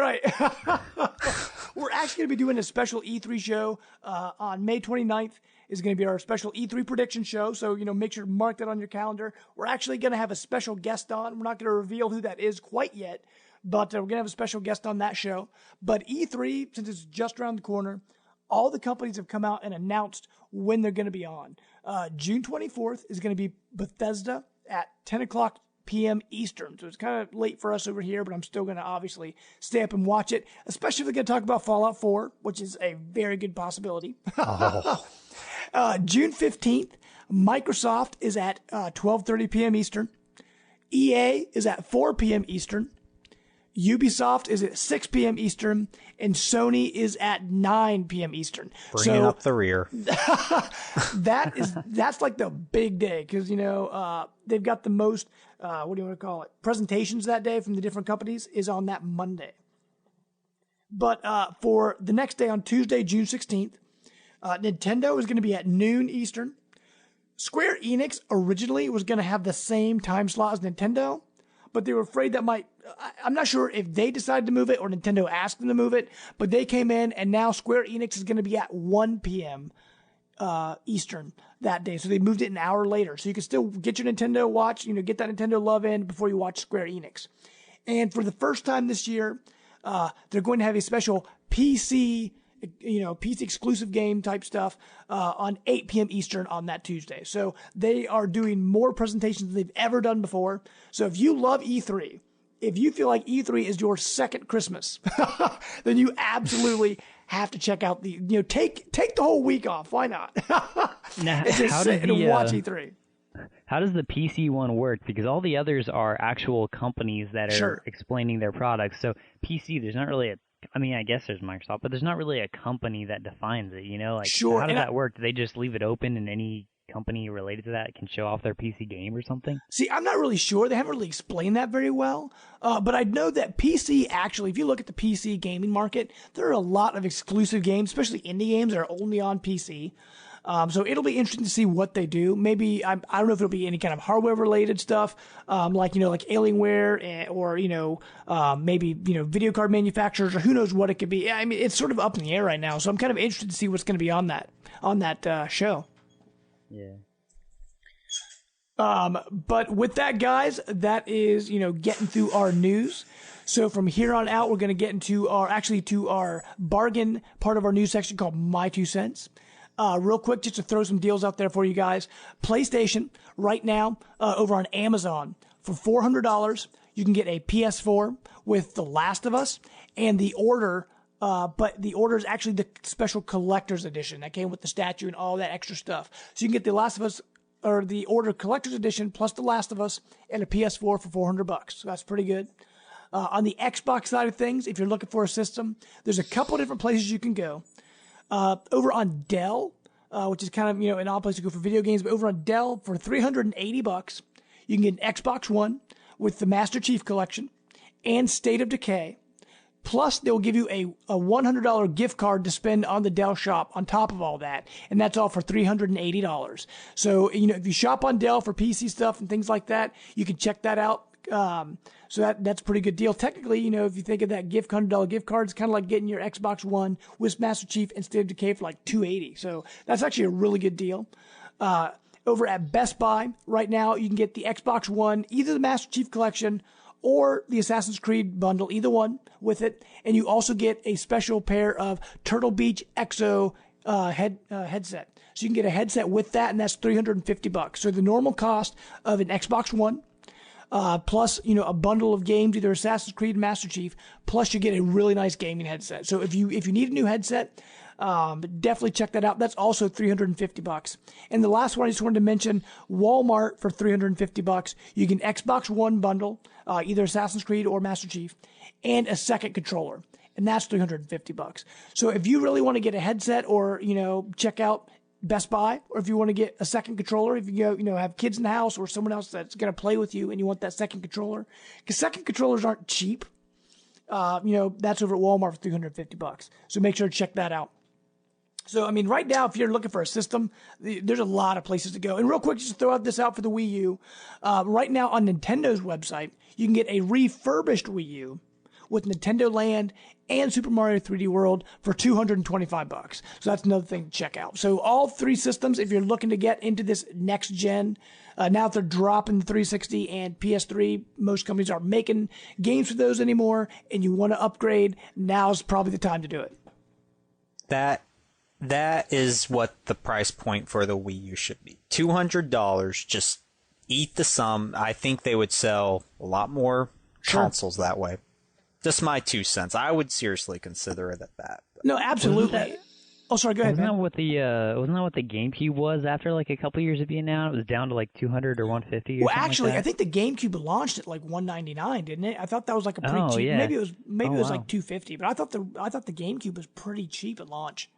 We're actually going to be doing a special E3 show on May 29th. Is going to be our special E3 prediction show, so make sure to mark that on your calendar. We're actually going to have a special guest on. We're not going to reveal who that is quite yet, but we're going to have a special guest on that show. But E3, since it's just around the corner, all the companies have come out and announced when they're going to be on. June 24th is going to be Bethesda at 10 o'clock p.m. Eastern. So it's kind of late for us over here, but I'm still going to obviously stay up and watch it, especially if they're going to talk about Fallout 4, which is a very good possibility. Oh. June 15th, Microsoft is at 12:30 p.m. Eastern. EA is at 4 p.m. Eastern. Ubisoft is at 6 p.m. Eastern, and Sony is at 9 p.m. Eastern. Bringing up the rear. That's like the big day because, they've got the most, what do you want to call it, presentations that day from the different companies is on that Monday. But for the next day on Tuesday, June 16th, Nintendo is going to be at noon Eastern. Square Enix originally was going to have the same time slot as Nintendo, but they were afraid that I'm not sure if they decided to move it or Nintendo asked them to move it, but they came in and now Square Enix is going to be at 1 p.m. Eastern that day. So they moved it an hour later. So you can still get your Nintendo watch, get that Nintendo love in before you watch Square Enix. And for the first time this year, they're going to have a special PC exclusive game type stuff on 8 p.m. Eastern on that Tuesday. So they are doing more presentations than they've ever done before. So if you love E3, if you feel like E3 is your second Christmas, then you absolutely have to check out take the whole week off. Why not? Now, just sit and watch E3. How does the PC one work? Because all the others are actual companies that are explaining their products. So PC, there's not really I guess there's Microsoft, but there's not really a company that defines it, Sure. How does that work? Do they just leave it open and any company related to that can show off their PC game or something? See, I'm not really sure. They haven't really explained that very well. But I know that PC actually, if you look at the PC gaming market, there are a lot of exclusive games, especially indie games that are only on PC. So it'll be interesting to see what they do. Maybe, I don't know if it'll be any kind of hardware related stuff, like Alienware or, maybe, video card manufacturers or who knows what it could be. I mean, it's sort of up in the air right now. So I'm kind of interested to see what's going to be on that show. Yeah. But with that, guys, that is, getting through our news. So from here on out, we're going to get into our bargain part of our news section called My Two Cents. Real quick, just to throw some deals out there for you guys. PlayStation, right now, over on Amazon, for $400, you can get a PS4 with The Last of Us and The Order, but The Order is actually the special collector's edition that came with the statue and all that extra stuff. So you can get The Last of Us, or The Order collector's edition, plus The Last of Us, and a PS4 for $400. So that's pretty good. On the Xbox side of things, if you're looking for a system, there's a couple different places you can go. Over on Dell, which is kind of, an odd place to go for video games, but over on Dell for $380, you can get an Xbox One with the Master Chief Collection and State of Decay. Plus, they'll give you a $100 gift card to spend on the Dell shop on top of all that. And that's all for $380. So, if you shop on Dell for PC stuff and things like that, you can check that out. So that's a pretty good deal. Technically, if you think of that $100 gift card, it's kind of like getting your Xbox One with Master Chief and State of Decay for like $280. So that's actually a really good deal. Over at Best Buy right now, you can get the Xbox One, either the Master Chief Collection or the Assassin's Creed bundle, either one with it. And you also get a special pair of Turtle Beach EXO headset. So you can get a headset with that, and that's $350. So the normal cost of an Xbox One, plus, a bundle of games, either Assassin's Creed, Master Chief, plus you get a really nice gaming headset. So if you need a new headset, definitely check that out. That's also $350. And the last one I just wanted to mention, Walmart for $350. You get an Xbox One bundle, either Assassin's Creed or Master Chief, and a second controller. And that's $350. So if you really want to get a headset or, check out Best Buy, or if you want to get a second controller, if you have kids in the house or someone else that's going to play with you and you want that second controller, because second controllers aren't cheap. That's over at Walmart for $350. So make sure to check that out. So, right now, if you're looking for a system, there's a lot of places to go. And real quick, just to throw this out for the Wii U. Right now on Nintendo's website, you can get a refurbished Wii U with Nintendo Land and Super Mario 3D World for $225. So that's another thing to check out. So all three systems, if you're looking to get into this next gen, now that they're dropping the 360 and PS3, most companies aren't making games for those anymore, and you want to upgrade, now's probably the time to do it. That is what the price point for the Wii U should be. $200, just eat the sum. I think they would sell a lot more consoles that way. Just my 2 cents. I would seriously consider it at that. No, absolutely. Oh, sorry. Go ahead, Wasn't man. that what the GameCube was after like a couple years of being out? It was down to like 200 or 150 or Well, something actually, like I that. think the GameCube launched at like 199, didn't it? I thought that was like a pretty Oh cheap. yeah. Maybe it was Wow. like 250, but I thought the GameCube was pretty cheap at launch.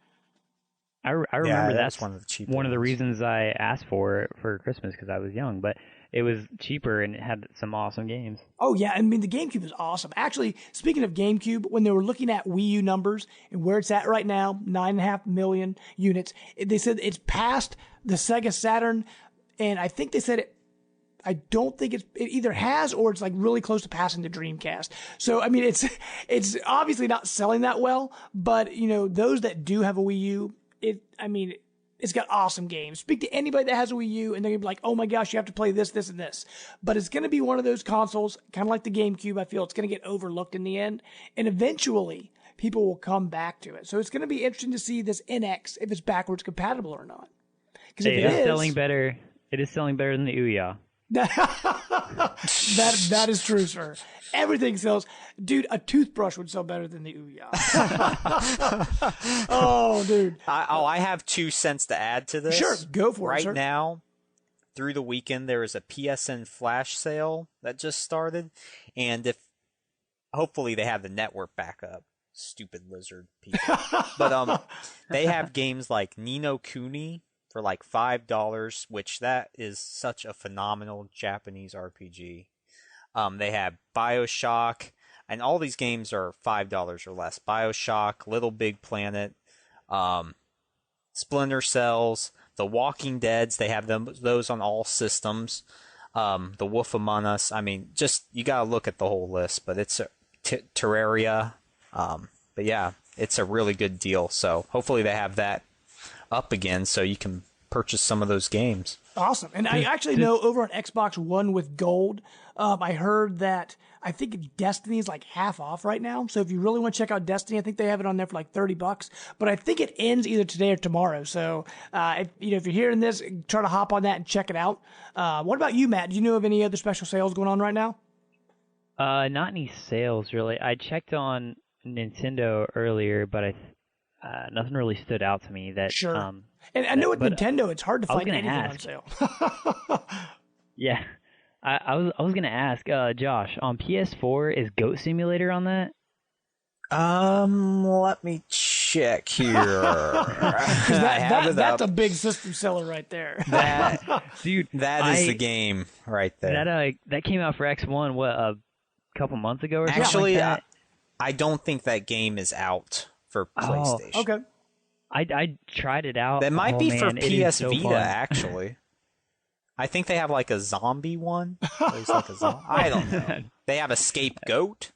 I Yeah, remember that that's was one of the cheaper one of the ones. reasons I asked for it for Christmas because I was young, but it was cheaper and it had some awesome games. Oh yeah, I mean the GameCube is awesome. Actually, speaking of GameCube, when they were looking at Wii U numbers and where it's at right now, 9.5 million units, they said it's past the Sega Saturn, and I think they said it. I don't think it either has or it's like really close to passing the Dreamcast. So I mean it's obviously not selling that well, but you know those that do have a Wii U, it's got awesome games. Speak to anybody that has a Wii U, and they're gonna be like, "Oh my gosh, you have to play this, this, and this." But it's gonna be one of those consoles, kind of like the GameCube. I feel it's gonna get overlooked in the end, and eventually people will come back to it. So it's gonna be interesting to see this NX if it's backwards compatible or not. Because if Hey, it it is is, selling better. It is selling better than the Ouya. that is true, sir. Everything sells. Dude, a toothbrush would sell better than the Ouya. Oh, dude. I have 2 cents to add to this. Sure, go for it, Right sir. now, through the weekend, there is a PSN flash sale that just started, and if hopefully they have the network backup. Stupid lizard people. But they have games like Ni no Kuni for like $5, which that is such a phenomenal Japanese RPG. They have BioShock, and all these games are $5 or less. BioShock, Little Big Planet, Splinter Cells, The Walking Deads. They have those on all systems. The Wolf Among Us. I mean, just you gotta look at the whole list. But it's Terraria. But yeah, it's a really good deal. So hopefully they have that up again so you can purchase some of those games. Awesome. And I actually know over on Xbox One with Gold, I heard that I think Destiny is like half off right now. So if you really want to check out Destiny, I think they have it on there for like $30. But I think it ends either today or tomorrow. So if you're hearing this, try to hop on that and check it out. What about you, Matt? Do you know of any other special sales going on right now? Not any sales really. I checked on Nintendo earlier, but nothing really stood out to me that. Sure. And I know with but Nintendo, it's hard to find anything on ask. sale. Yeah, I was gonna ask, Josh, on PS4 is Goat Simulator on that? Let me check here. That's a big system seller right there. Dude, That is the game right there. That came out for X1 a couple months ago or something. Actually, like that? I don't think that game is out for PlayStation. Okay. I tried it out. That might be for man, it is PS so Vita, fun. actually. I think they have like a zombie one. There's like I don't know. They have a scapegoat,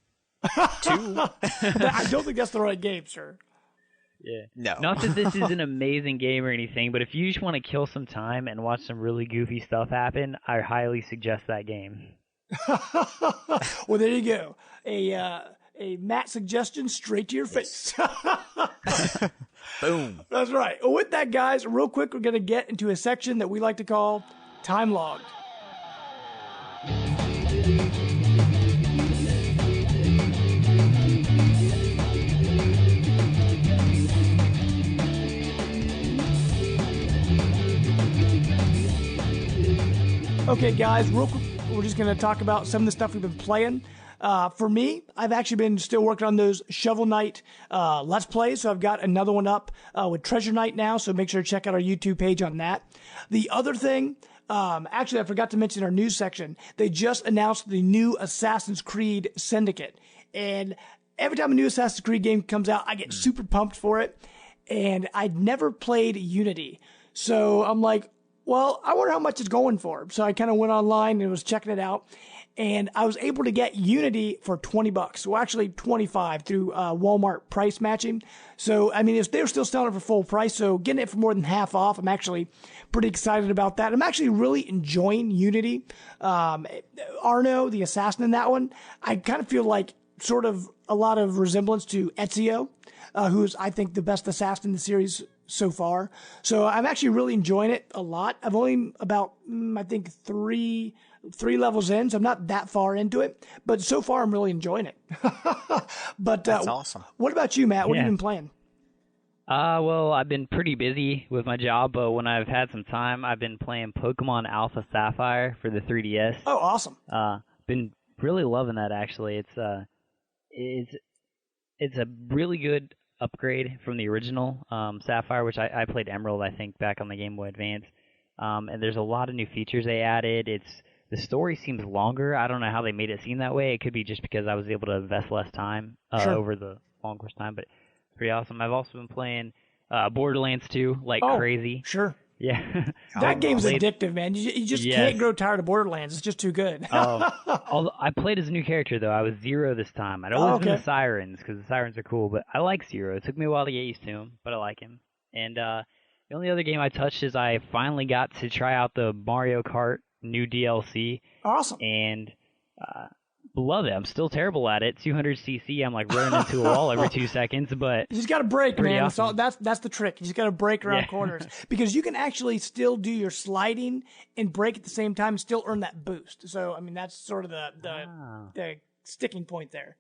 too. I don't think that's the right game, sir. Yeah. No. Not that this is an amazing game or anything, but if you just want to kill some time and watch some really goofy stuff happen, I highly suggest that game. Well, there you go. A Matt suggestion straight to your face. Boom. That's right. Well, with that, guys, real quick, we're going to get into a section that we like to call Time Logged. Okay, guys, real quick, we're just going to talk about some of the stuff we've been playing. For me, I've actually been still working on those Shovel Knight Let's Plays, so I've got another one up with Treasure Knight now, so make sure to check out our YouTube page on that. The other thing, actually, I forgot to mention our news section. They just announced the new Assassin's Creed Syndicate, and every time a new Assassin's Creed game comes out, I get super pumped for it, and I'd never played Unity, so I'm like, well, I wonder how much it's going for. So I kind of went online and was checking it out. And I was able to get Unity for $20. Well, actually 25 through Walmart price matching. So, I mean, they're still selling it for full price. So getting it for more than half off, I'm actually pretty excited about that. I'm actually really enjoying Unity. Arno, the assassin in that one, I kind of feel like sort of a lot of resemblance to Ezio, who's, I think, the best assassin in the series so far. So I'm actually really enjoying it a lot. I've only about, I think, three levels in, so I'm not that far into it. But so far, I'm really enjoying it. But That's awesome. What about you, Matt? What have Yeah. you been playing? Well, I've been pretty busy with my job, but when I've had some time, I've been playing Pokemon Alpha Sapphire for the 3DS. Oh, awesome. Been really loving that actually. It's it's a really good upgrade from the original Sapphire, which I played Emerald, I think, back on the Game Boy Advance. And there's a lot of new features they added. The story seems longer. I don't know how they made it seem that way. It could be just because I was able to invest less time over the long course time, but it's pretty awesome. I've also been playing Borderlands 2 like crazy. Sure. Yeah. That game's addictive, man. You just can't grow tired of Borderlands. It's just too good. Although I played as a new character, though. I was Zero this time. I'd always been the Sirens, because the Sirens are cool, but I like Zero. It took me a while to get used to him, but I like him. And the only other game I touched is I finally got to try out the Mario Kart new DLC. Awesome. And love it. I'm still terrible at it. 200cc, I'm like running into a wall every 2 seconds, but you just got to brake, man. Awesome. That's the trick. You just got to brake around corners, because you can actually still do your sliding and brake at the same time and still earn that boost. So, I mean, that's sort of the sticking point there.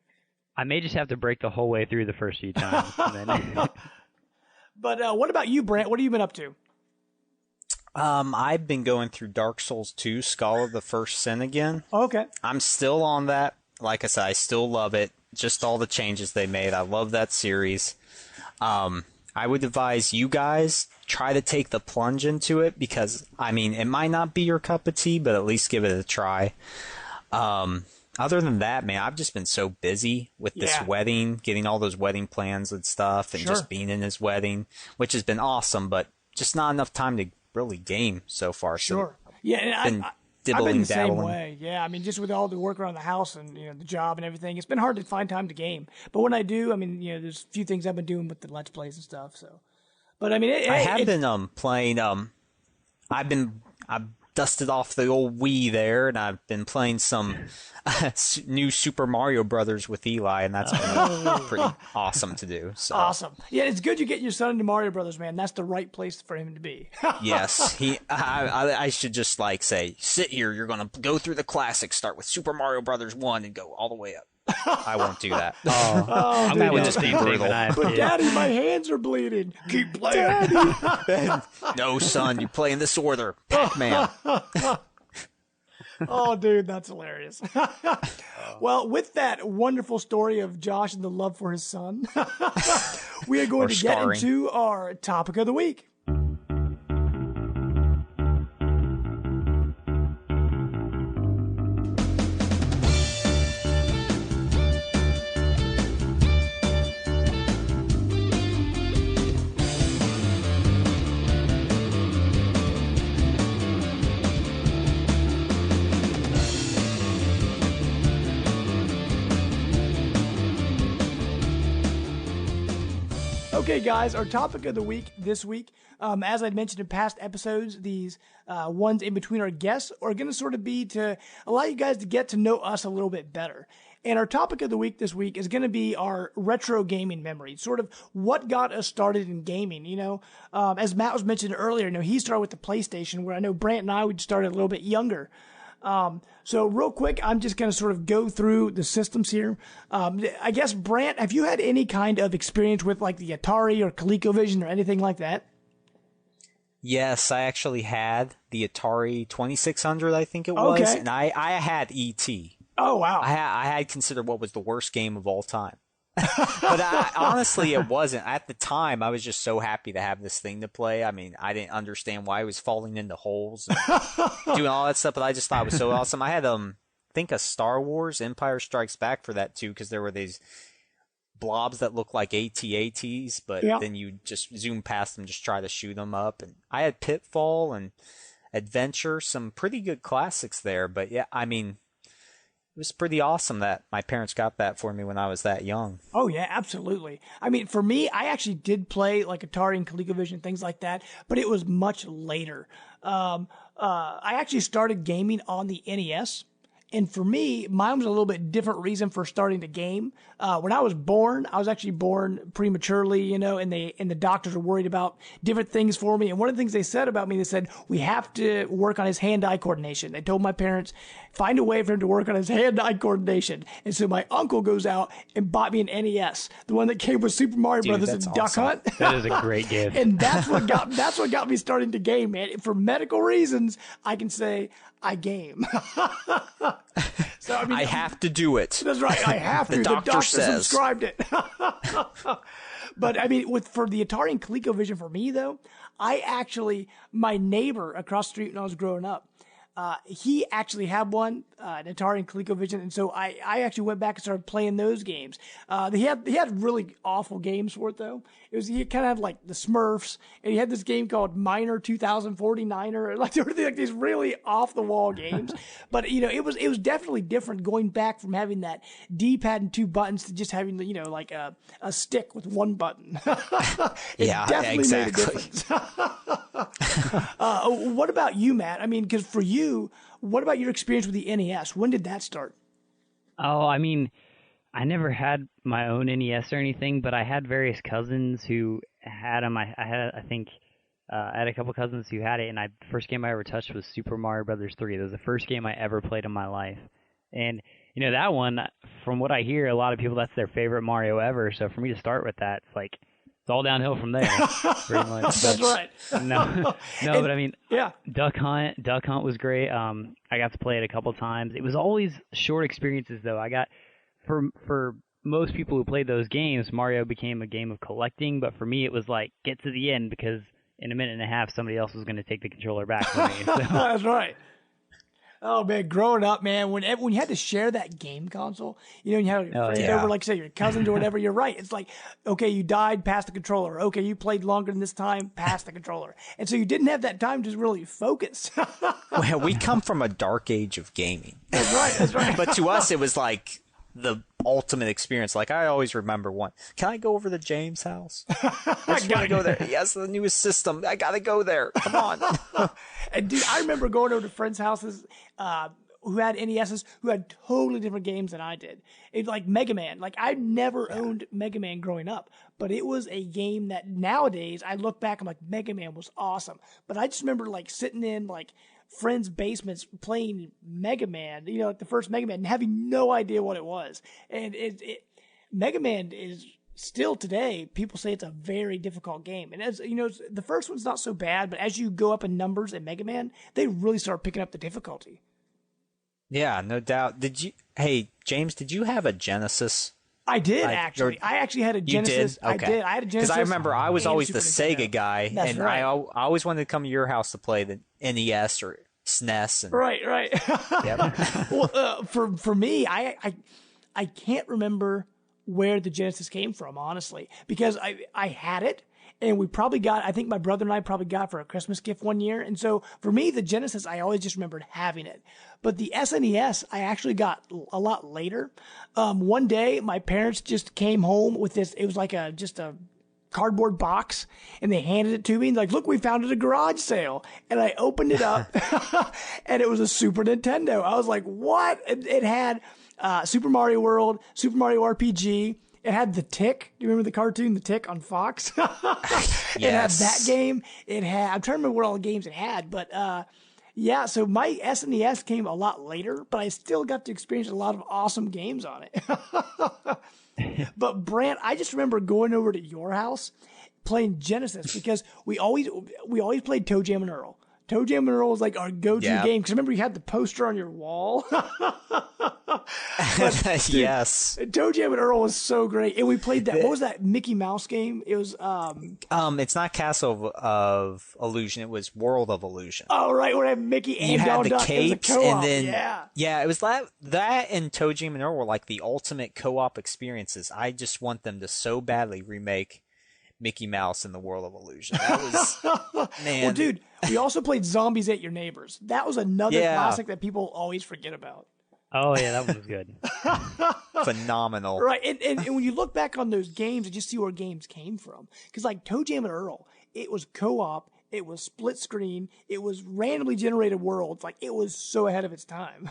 I may just have to brake the whole way through the first few times. And then But what about you, Brant? What have you been up to? I've been going through Dark Souls 2, Scholar of the First Sin again. Okay. I'm still on that. Like I said, I still love it. Just all the changes they made. I love that series. I would advise you guys try to take the plunge into it, because, I mean, it might not be your cup of tea, but at least give it a try. Other than that, man, I've just been so busy with this wedding, getting all those wedding plans and stuff, and just being in his wedding, which has been awesome, but just not enough time to really game so far. Sure. So yeah, and I've been the dabbling. same way. Yeah, I mean, just with all the work around the house and the job and everything, it's been hard to find time to game. But when I do, I mean, there's a few things I've been doing with the Let's Plays and stuff. So, but I mean, I have been playing. I've dusted off the old Wii there, and I've been playing some new Super Mario Brothers with Eli, and that's been pretty awesome to do. So. Awesome. Yeah, it's good you get your son into Mario Brothers, man. That's the right place for him to be. Yes, I should just say, sit here. You're gonna go through the classics, start with Super Mario Brothers 1, and go all the way up. I won't do that. That would just be brutal. But Daddy, my hands are bleeding. Keep playing. No, son, you play in this order. Pac-Man. Oh, dude, that's hilarious. Well, with that wonderful story of Josh and the love for his son, we are going to get into our topic of the week. Okay, guys, our topic of the week this week, as I mentioned in past episodes, these ones in between our guests are going to sort of be to allow you guys to get to know us a little bit better. And our topic of the week this week is going to be our retro gaming memories, sort of what got us started in gaming. As Matt was mentioning earlier, he started with the PlayStation, where I know Brant and I would start a little bit younger. So real quick, I'm just going to sort of go through the systems here. I guess, Brant, have you had any kind of experience with like the Atari or ColecoVision or anything like that? Yes, I actually had the Atari 2600, I think it was, and I had E.T. Oh, wow. I had considered what was the worst game of all time. But honestly, it wasn't. At the time, I was just so happy to have this thing to play. I mean, I didn't understand why I was falling into holes and doing all that stuff, but I just thought it was so awesome. I had, I think, a Star Wars Empire Strikes Back for that, too, because there were these blobs that looked like AT-ATs, but then you just zoom past them, just try to shoot them up. And I had Pitfall and Adventure, some pretty good classics there. But yeah, I mean, it was pretty awesome that my parents got that for me when I was that young. Oh, yeah, absolutely. I mean, for me, I actually did play like Atari and ColecoVision, things like that, but it was much later. I actually started gaming on the NES, And for me, mine was a little bit different reason for starting the game. When I was born, I was actually born prematurely, and the doctors were worried about different things for me. And one of the things they said about me, they said, we have to work on his hand-eye coordination. They told my parents, find a way for him to work on his hand-eye coordination. And so my uncle goes out and bought me an NES, the one that came with Super Mario Brothers and Duck Hunt. That is a great gift. And that's what got me started to game, man. For medical reasons, I can say I game. So I have to do it. That's right. I have to. The doctor says. Subscribed it. But for the Atari and ColecoVision, for me though, my neighbor across the street when I was growing up, he actually had one, an Atari and ColecoVision, and so I actually went back and started playing those games. He had really awful games for it though. He kind of had like the Smurfs, and he had this game called Miner 2049er. Like there were like these really off the wall games, but it was definitely different going back from having that D-pad and 2 buttons to just having like a stick with 1 button. Yeah, definitely exactly. made a difference. What about you, Matt? I mean, because for you, what about your experience with the NES? When did that start? Oh, I mean, I never had my own NES or anything, but I had various cousins who had them. I had a couple cousins who had it, and the first game I ever touched was Super Mario Brothers 3. It was the first game I ever played in my life. And, that one, from what I hear, a lot of people, that's their favorite Mario ever. So for me to start with that, it's all downhill from there, pretty much. That's right. But I mean, yeah. Duck Hunt was great. I got to play it a couple times. It was always short experiences, though. For most people who played those games, Mario became a game of collecting, but for me, it was like, get to the end, because in a minute and a half, somebody else was going to take the controller back from me. So. That's right. Oh man, growing up, man, when you had to share that game console, you had your friends over, like say your cousins or whatever. You're right. It's like, okay, you died, pass the controller. Okay, you played longer than this time, pass the controller. And so you didn't have that time to really focus. Well, we come from a dark age of gaming. That's right. But to us, it was like the ultimate experience. Like I always remember one. Can I go over to James' house? I just want to go there. He has the newest system. I gotta go there. Come on. And dude, I remember going over to friends' houses who had NESs who had totally different games than I did. It's like Mega Man. Like I never owned Mega Man growing up, but it was a game that nowadays I look back, I'm like, Mega Man was awesome. But I just remember like sitting in like friends' basements playing Mega Man, like the first Mega Man, and having no idea what it was. And Mega Man is still today, people say it's a very difficult game. And as the first one's not so bad, but as you go up in numbers in Mega Man, they really start picking up the difficulty. Yeah, no doubt. Hey, James, did you have a Genesis? I did, actually. I actually had a Genesis. You did? Okay. I did. I had a Genesis. Because I remember I was always the Sega guy, That's and right. I always wanted to come to your house to play the NES or SNES. And, Right. Yep. Well, for me, I can't remember where the Genesis came from, honestly, because I had it, and I think my brother and I probably got it for a Christmas gift one year. And so for me, the Genesis, I always just remembered having it. But the SNES, I actually got a lot later. One day, my parents just came home with this. It was like just a cardboard box, and they handed it to me and like, look, we found it at a garage sale. And I opened it up and it was a Super Nintendo. I was like, what? It had Super Mario World, Super Mario RPG. It had The Tick. Do you remember the cartoon, The Tick on Fox? Yes. It had that game. I'm trying to remember what all the games it had, but yeah, so my SNES came a lot later, but I still got to experience a lot of awesome games on it. But Brant, I just remember going over to your house playing Genesis because we always played Toe Jam and Earl. Toe Jam and Earl was like our go-to game because remember you had the poster on your wall. But, dude, yes. Toe Jam and Earl was so great, and we played that. What was that Mickey Mouse game? It was it's not Castle of Illusion. It was World of Illusion. Oh right, where I had Mickey and you had Donald the Duck. capes, It was a co-op. and then it was that and Toe Jam and Earl were like the ultimate co-op experiences. I just want them to so badly remake Mickey Mouse in the World of Illusion. That was man. Well, dude, we also played Zombies Ate Your Neighbors. That was another classic that people always forget about. Oh yeah, that one was good. Phenomenal. Right, and when you look back on those games and just see where games came from, because like Toe Jam and Earl, it was co-op It was split screen. It was randomly generated worlds. Like, it was so ahead of its time.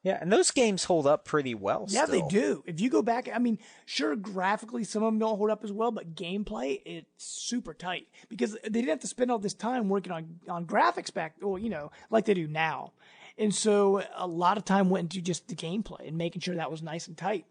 Yeah, and those games hold up pretty well Yeah, still. they do. If you go back, I mean, sure, graphically, some of them don't hold up as well, but gameplay, it's super tight because they didn't have to spend all this time working on graphics back, or, like they do now. And so a lot of time went into just the gameplay and making sure that was nice and tight.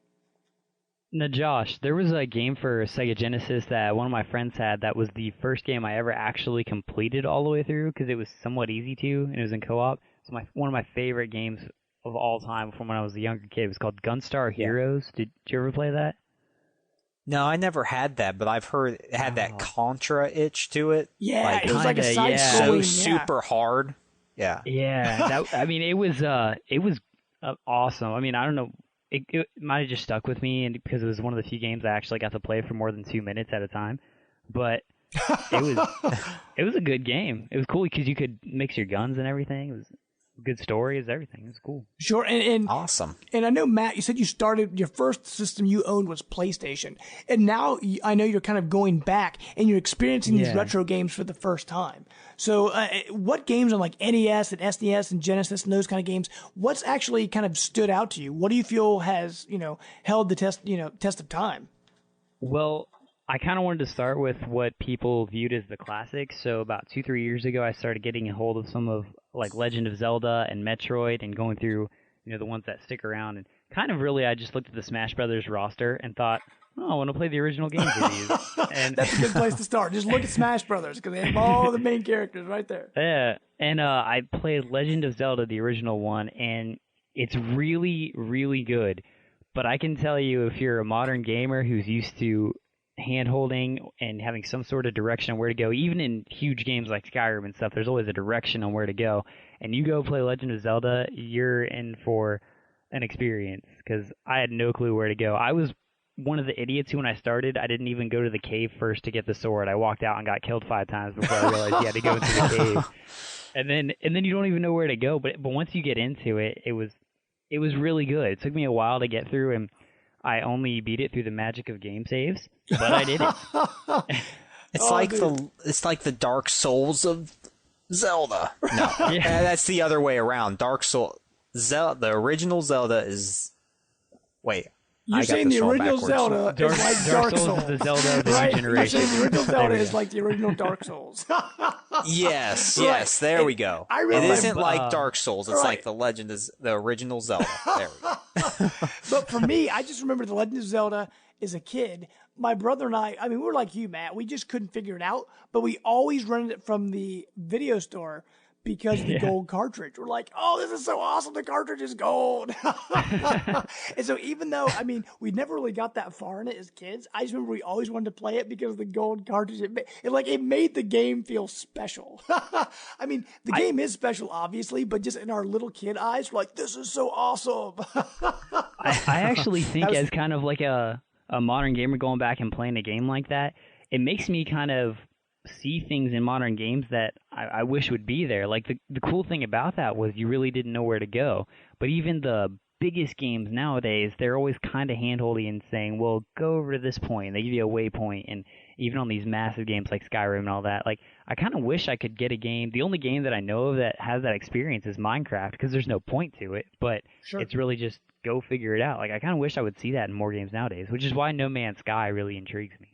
Now, Josh, there was a game for Sega Genesis that one of my friends had that was the first game I ever actually completed all the way through because it was somewhat easy to, and it was in co-op. It's one of my favorite games of all time from when I was a younger kid. It was called Gunstar Heroes. Did you ever play that? No, I never had that, but I've heard it had that Contra itch to it. Yeah, it was like a side so scrolling, super hard. Yeah. Yeah, it was awesome. I mean, I don't know, it might have just stuck with me, and because it was one of the few games I actually got to play for more than 2 minutes at a time. But it was a good game. It was cool because you could mix your guns and everything. It was a good story. It was everything. It was cool. Sure, and awesome. And I know, Matt, you said you started, your first system you owned was PlayStation, and now I know you're kind of going back and you're experiencing these retro games for the first time. So what games on like NES and SNES and Genesis and those kind of games, what's actually kind of stood out to you? What do you feel has, held the test of time? Well, I kind of wanted to start with what people viewed as the classics. So about 2-3 years ago, I started getting a hold of some of like Legend of Zelda and Metroid and going through, the ones that stick around. And kind of really, I just looked at the Smash Brothers roster and thought, I want to play the original games of these. And that's a good place to start. Just look at Smash Brothers because they have all the main characters right there. Yeah, and I played Legend of Zelda, the original one, and it's really, really good. But I can tell you, if you're a modern gamer who's used to hand-holding and having some sort of direction on where to go, even in huge games like Skyrim and stuff, there's always a direction on where to go. And you go play Legend of Zelda, you're in for an experience, because I had no clue where to go. I was one of the idiots who, when I started, I didn't even go to the cave first to get the sword. I walked out and got killed 5 times before I realized you had to go into the cave. And then you don't even know where to go. But once you get into it, it was really good. It took me a while to get through, and I only beat it through the magic of game saves, but I did it. It's like the Dark Souls of Zelda. No, that's the other way around. Dark Soul, the original Zelda is. Wait, you're saying the original Zelda is like Dark Souls. Is the Zelda of the new generation. You're saying the original Zelda is like the original Dark Souls. Yes, there we go. It isn't like Dark Souls. It's like the Legend is the original Zelda. There we go. But for me, I just remember the Legend of Zelda as a kid. My brother and I mean, we were like you, Matt. We just couldn't figure it out, but we always rented it from the video store because of the gold cartridge. We're like, oh, this is so awesome. The cartridge is gold. And so even though, I mean, we never really got that far in it as kids, I just remember we always wanted to play it because of the gold cartridge. It made the game feel special. I mean, the game is special, obviously, but just in our little kid eyes, we're like, this is so awesome. I actually think as kind of like a modern gamer going back and playing a game like that, it makes me kind of see things in modern games that I wish would be there. Like the cool thing about that was you really didn't know where to go. But even the biggest games nowadays, they're always kind of handholdy and saying, well, go over to this point. They give you a waypoint. And even on these massive games like Skyrim and all that, like I kind of wish I could get a game. The only game that I know of that has that experience is Minecraft, because there's no point to it. But it's really just go figure it out. Like I kind of wish I would see that in more games nowadays, which is why No Man's Sky really intrigues me.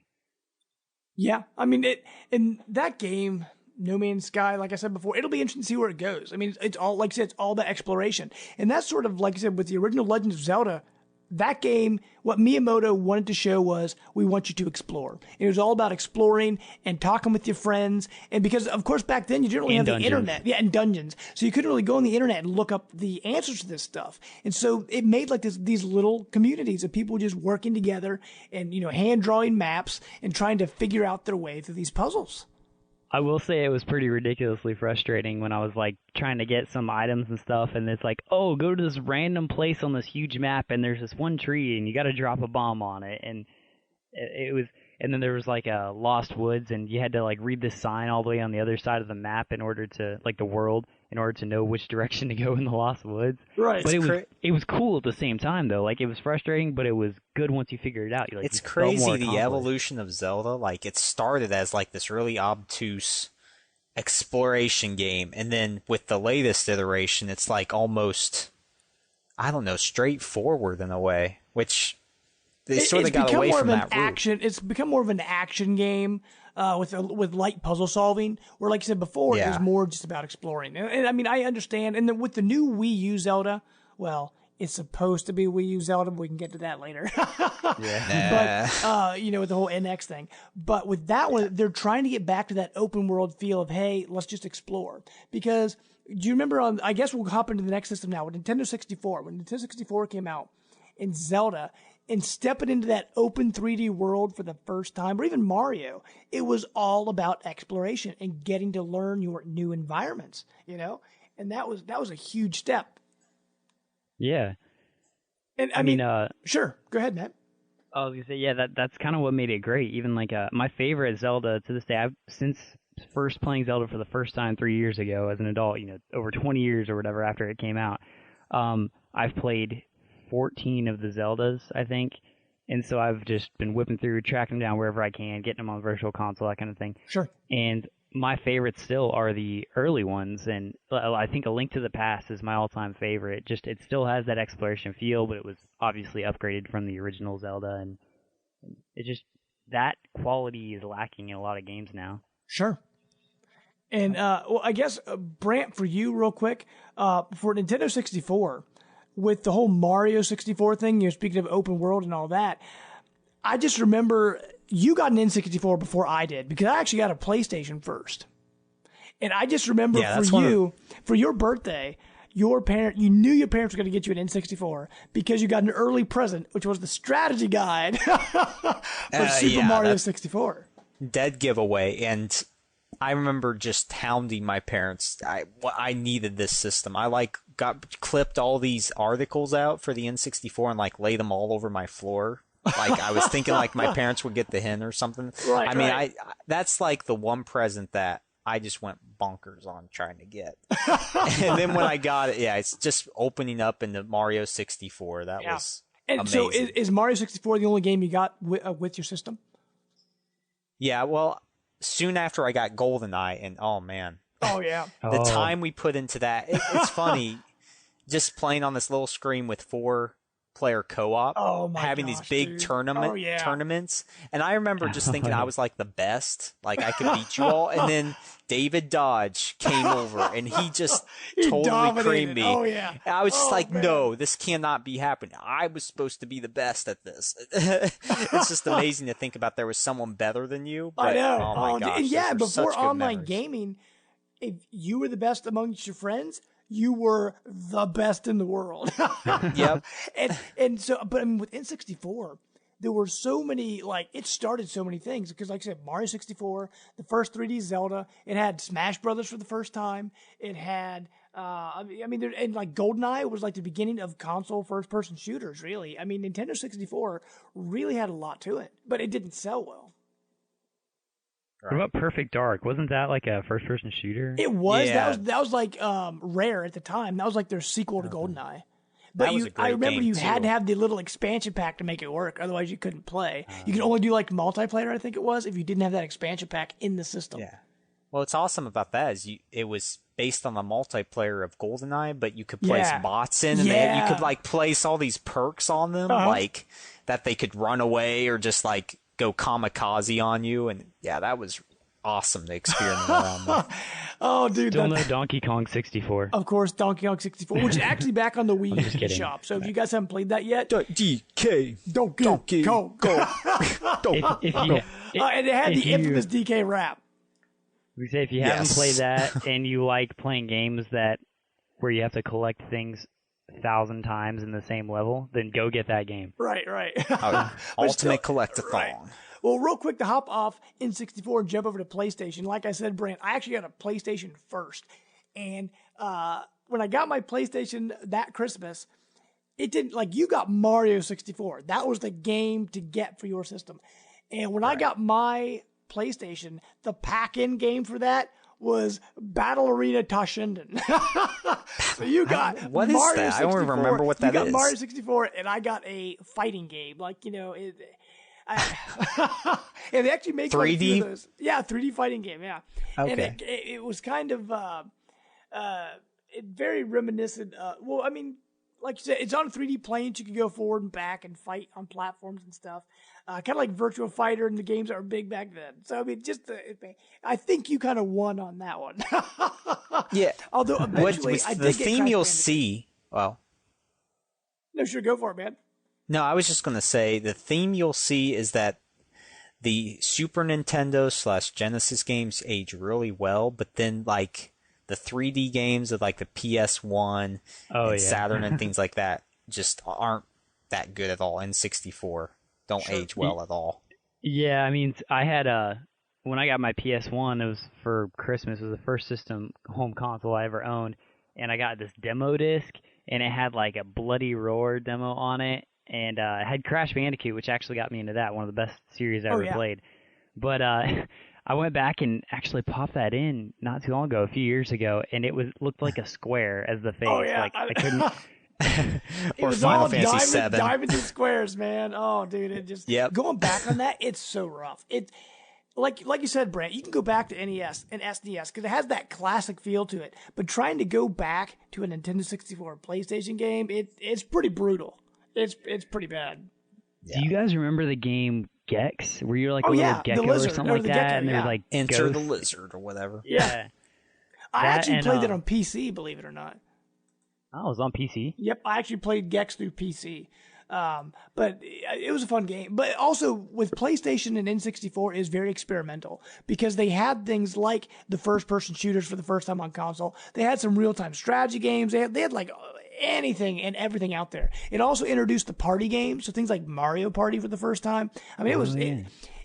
Yeah, I mean, in that game, No Man's Sky, like I said before, it'll be interesting to see where it goes. I mean, it's all, like I said, it's all about exploration. And that's sort of, like I said, with the original Legend of Zelda, that game, what Miyamoto wanted to show was, we want you to explore. It was all about exploring and talking with your friends. And because, of course, back then, you didn't really have the internet. Yeah, and dungeons. So you couldn't really go on the internet and look up the answers to this stuff. And so it made like these little communities of people just working together and, hand drawing maps and trying to figure out their way through these puzzles. I will say it was pretty ridiculously frustrating when I was like trying to get some items and stuff, and it's like, oh, go to this random place on this huge map, and there's this one tree, and you got to drop a bomb on it, and it and then there was like a Lost Woods, and you had to like read the sign all the way on the other side of the map in order to like the world in order to know which direction to go in the Lost Woods. Right. But it was cool at the same time though. Like it was frustrating, but it was good once you figured it out. Like, it's crazy the evolution of Zelda. Like it started as like this really obtuse exploration game, and then with the latest iteration, it's like almost, I don't know, straightforward in a way, which they sort of got away from that route. It's become more of an action game with light puzzle solving, where, like you said before, it was more just about exploring. And I mean, I understand. And then with the new Wii U Zelda, well, it's supposed to be Wii U Zelda, but we can get to that later. But, with the whole NX thing. But with that one, they're trying to get back to that open world feel of, hey, let's just explore. Because do you remember I guess we'll hop into the next system now, with Nintendo 64. When Nintendo 64 came out, in Zelda, and stepping into that open 3D world for the first time, or even Mario, it was all about exploration and getting to learn your new environments, and that was a huge step. Yeah. And I mean, sure, go ahead, Matt. I was gonna say, yeah, that's kind of what made it great. Even like my favorite Zelda to this day, since first playing Zelda for the first time 3 years ago as an adult, over 20 years or whatever after it came out, I've played 14 of the Zeldas, I think. And so I've just been whipping through, tracking them down wherever I can, getting them on Virtual Console, that kind of thing. Sure. And my favorites still are the early ones. And I think A Link to the Past is my all-time favorite. Just, it still has that exploration feel, but it was obviously upgraded from the original Zelda. And it just, that quality is lacking in a lot of games now. Sure. And, well, I guess, Brant, for you real quick, for Nintendo 64, with the whole Mario 64 thing, speaking of open world and all that, I just remember you got an N64 before I did, because I actually got a PlayStation first. And I just remember for your birthday, you knew your parents were going to get you an N64 because you got an early present, which was the strategy guide for Super Mario 64. Dead giveaway. And I remember just hounding my parents. I needed this system. I got clipped all these articles out for the N64 and laid them all over my floor. I was thinking my parents would get the hint or something. Right, I mean, that's the one present that I just went bonkers on trying to get. And then when I got it, it's just opening up into Mario 64. That was amazing. So is Mario 64 the only game you got with your system? Yeah, well, soon after I got GoldenEye, and oh man. Oh yeah. The time we put into that. It's funny just playing on this little screen with 4-player co-op, having these big tournaments. And I remember just thinking I was the best, I could beat you all. And then David Dodge came over and he just totally creamed me. Oh yeah. And I was just no, this cannot be happening. I was supposed to be the best at this. It's just amazing to think about there was someone better than you. But, I know. Oh my gosh. Yeah, before online gaming, if you were the best amongst your friends, you were the best in the world. Yep. And so, but I mean, with N64, there were so many, it started so many things. Because, like I said, Mario 64, the first 3D Zelda, it had Smash Brothers for the first time. It had, and GoldenEye was the beginning of console first-person shooters, really. I mean, Nintendo 64 really had a lot to it, but it didn't sell well. Right. What about Perfect Dark? Wasn't that a first-person shooter? It was. Yeah. That was Rare at the time. That was their sequel to GoldenEye. But I remember you had to have the little expansion pack to make it work. Otherwise, you couldn't play. You could only do multiplayer, I think it was, if you didn't have that expansion pack in the system. Yeah. Well, what's awesome about that is it was based on the multiplayer of GoldenEye, but you could place bots in, and you could place all these perks on them, that they could run away or just go kamikaze on you, and that was awesome to experiment around with. Oh, dude. Still no Donkey Kong 64. Of course, Donkey Kong 64, which is actually back on the Wii shop. So if you guys haven't played that yet, Donkey Kong. And it had the infamous DK rap. We say if you haven't played that and you like playing games where you have to collect things 1,000 times in the same level, then go get that game. Right. Ultimate collectathon. Right. Well, real quick to hop off N64 and jump over to PlayStation. Like I said, Brant, I actually got a PlayStation first. And when I got my PlayStation that Christmas, it didn't, you got Mario 64. That was the game to get for your system. And when I got my PlayStation, the pack-in game for that was Battle Arena Toshinden. So you got what Mario is that? 64, I don't even remember what that You got is. Mario 64, and I got a fighting game. Like, and they actually make 3D? like a few of those. Yeah, 3D fighting game, yeah. Okay. And it was kind of very reminiscent. Well, I mean, like you said, it's on 3D planes. You can go forward and back and fight on platforms and stuff. Kind of like Virtua Fighter and the games that were big back then. So, I mean, I think you kind of won on that one. Yeah. Although eventually I did the get theme Crash you'll Bandicoot. see. Well, No, sure, go for it, man. no, I was just going to say the theme you'll see is that the Super Nintendo / Genesis games age really well, but then like the 3D games of like the PS1 and Saturn and things like that just aren't that good at all. N64 don't age well at all. Yeah, I mean, I had when I got my PS1, it was for Christmas. It was the first system home console I ever owned, and I got this demo disc, and it had like a Bloody Roar demo on it, and it had Crash Bandicoot, which actually got me into that, one of the best series I ever played. But I went back and actually popped that in not too long ago, a few years ago, and it looked like a square as the face. Oh, yeah. Like I couldn't. It Or was Final all Fantasy VII. diamonds and squares, man. Oh, dude, it just going back on that, it's so rough. It like you said, Brant, you can go back to NES and SNES because it has that classic feel to it. But trying to go back to a Nintendo 64 or PlayStation game, it's pretty brutal. It's pretty bad. Do you guys remember the game Gex, where you're like a little the gecko lizard, or something or like the that, gecko, and they're like Enter the ghosts? Lizard or whatever. Yeah. I actually and, played it on PC, believe it or not. Oh, it was on PC. Yep, I actually played Gex through PC. But it was a fun game. But also with PlayStation and N64 is very experimental because they had things like the first-person shooters for the first time on console. They had some real-time strategy games. They had like anything and everything out there. It also introduced the party games, so things like Mario Party for the first time. I mean, it was.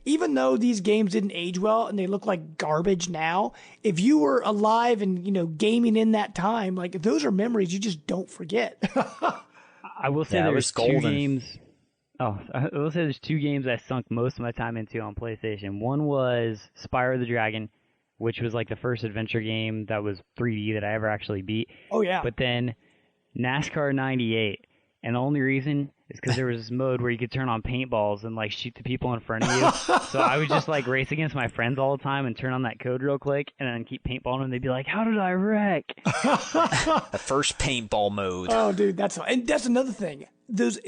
Even though these games didn't age well and they look like garbage now, if you were alive and gaming in that time, like those are memories you just don't forget. I will say there's two games. Oh, I will say there's two games I sunk most of my time into on PlayStation. One was Spyro the Dragon, which was like the first adventure game that was 3D that I ever actually beat. Oh yeah. But then NASCAR 98, and the only reason is because there was this mode where you could turn on paintballs and like shoot the people in front of you. So I would just like race against my friends all the time and turn on that code real quick and then keep paintballing them. They'd be like, "How did I wreck?" The first paintball mode. Oh, dude, that's another thing. Those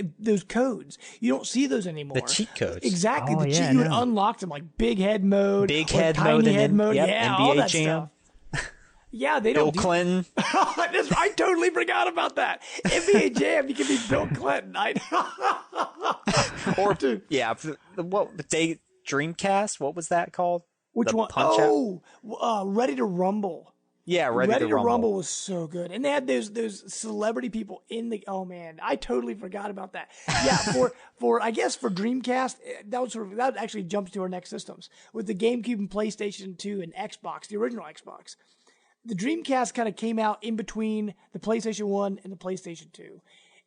codes, you don't see those anymore. The cheat codes. Exactly. Oh, You would unlock them like big head mode, tiny head mode, NBA all that Jam. stuff. Yeah, they Bill don't. Clinton. I totally forgot about that. NBA Jam, you can be Bill Clinton. Or dude, what day Dreamcast? What was that called? Which The one? Punch-Out? Ready to Rumble. Yeah, Ready to Rumble was so good, and they had those celebrity people in the. Oh man, I totally forgot about that. Yeah, for I guess for Dreamcast, that actually jumps to our next systems with the GameCube and PlayStation 2 and Xbox, the original Xbox. The Dreamcast kind of came out in between the PlayStation 1 and the PlayStation 2.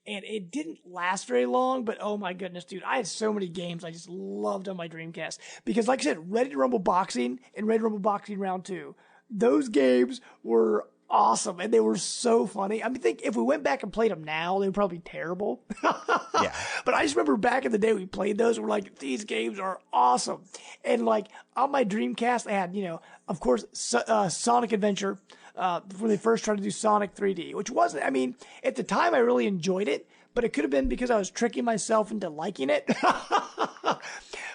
And it didn't last very long, but oh my goodness, dude, I had so many games I just loved on my Dreamcast. Because like I said, Ready to Rumble Boxing and Ready to Rumble Boxing Round 2, those games were awesome and they were so funny. I mean, think if we went back and played them now, they would probably be terrible. Yeah. But I just remember back in the day we played those, we're like, these games are awesome. And like on my Dreamcast, I had, of course, Sonic Adventure, when they first tried to do Sonic 3D, which wasn't, I mean, at the time I really enjoyed it, but it could have been because I was tricking myself into liking it.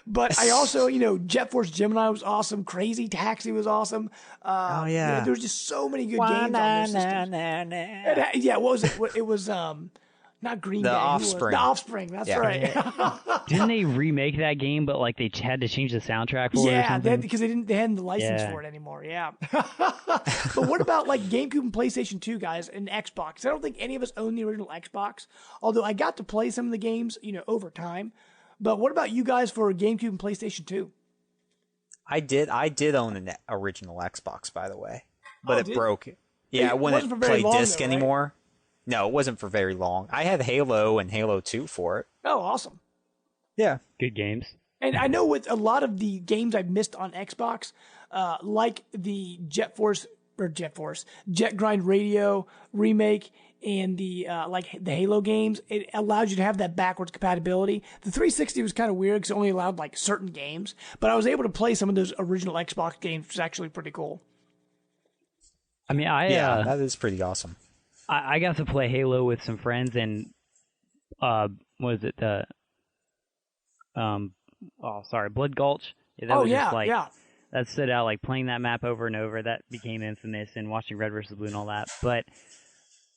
But I also, Jet Force Gemini was awesome. Crazy Taxi was awesome. Oh, yeah. There was just so many good games on those systems. Yeah, what was it? It was not Green Day. The Offspring. The Offspring, that's right. Didn't they remake that game, but like they had to change the soundtrack for it or something? Because they hadn't the license for it anymore. Yeah. But what about like GameCube and PlayStation 2 guys and Xbox? I don't think any of us own the original Xbox, although I got to play some of the games, over time. But what about you guys for GameCube and PlayStation 2? I did own an original Xbox, by the way, but it broke. Yeah, It I wasn't wouldn't for very play long, disc though, right? anymore. No, it wasn't for very long. I had Halo and Halo 2 for it. Oh, awesome. Yeah. Good games. And I know with a lot of the games I've missed on Xbox, like the Jet Grind Radio remake and the like the Halo games, it allows you to have that backwards compatibility. The 360 was kind of weird because it only allowed like certain games, but I was able to play some of those original Xbox games, which is actually pretty cool. I mean, that is pretty awesome. I got to play Halo with some friends, and what was it? Blood Gulch. Yeah, that stood out. Like playing that map over and over, that became infamous, and watching Red vs. Blue and all that. But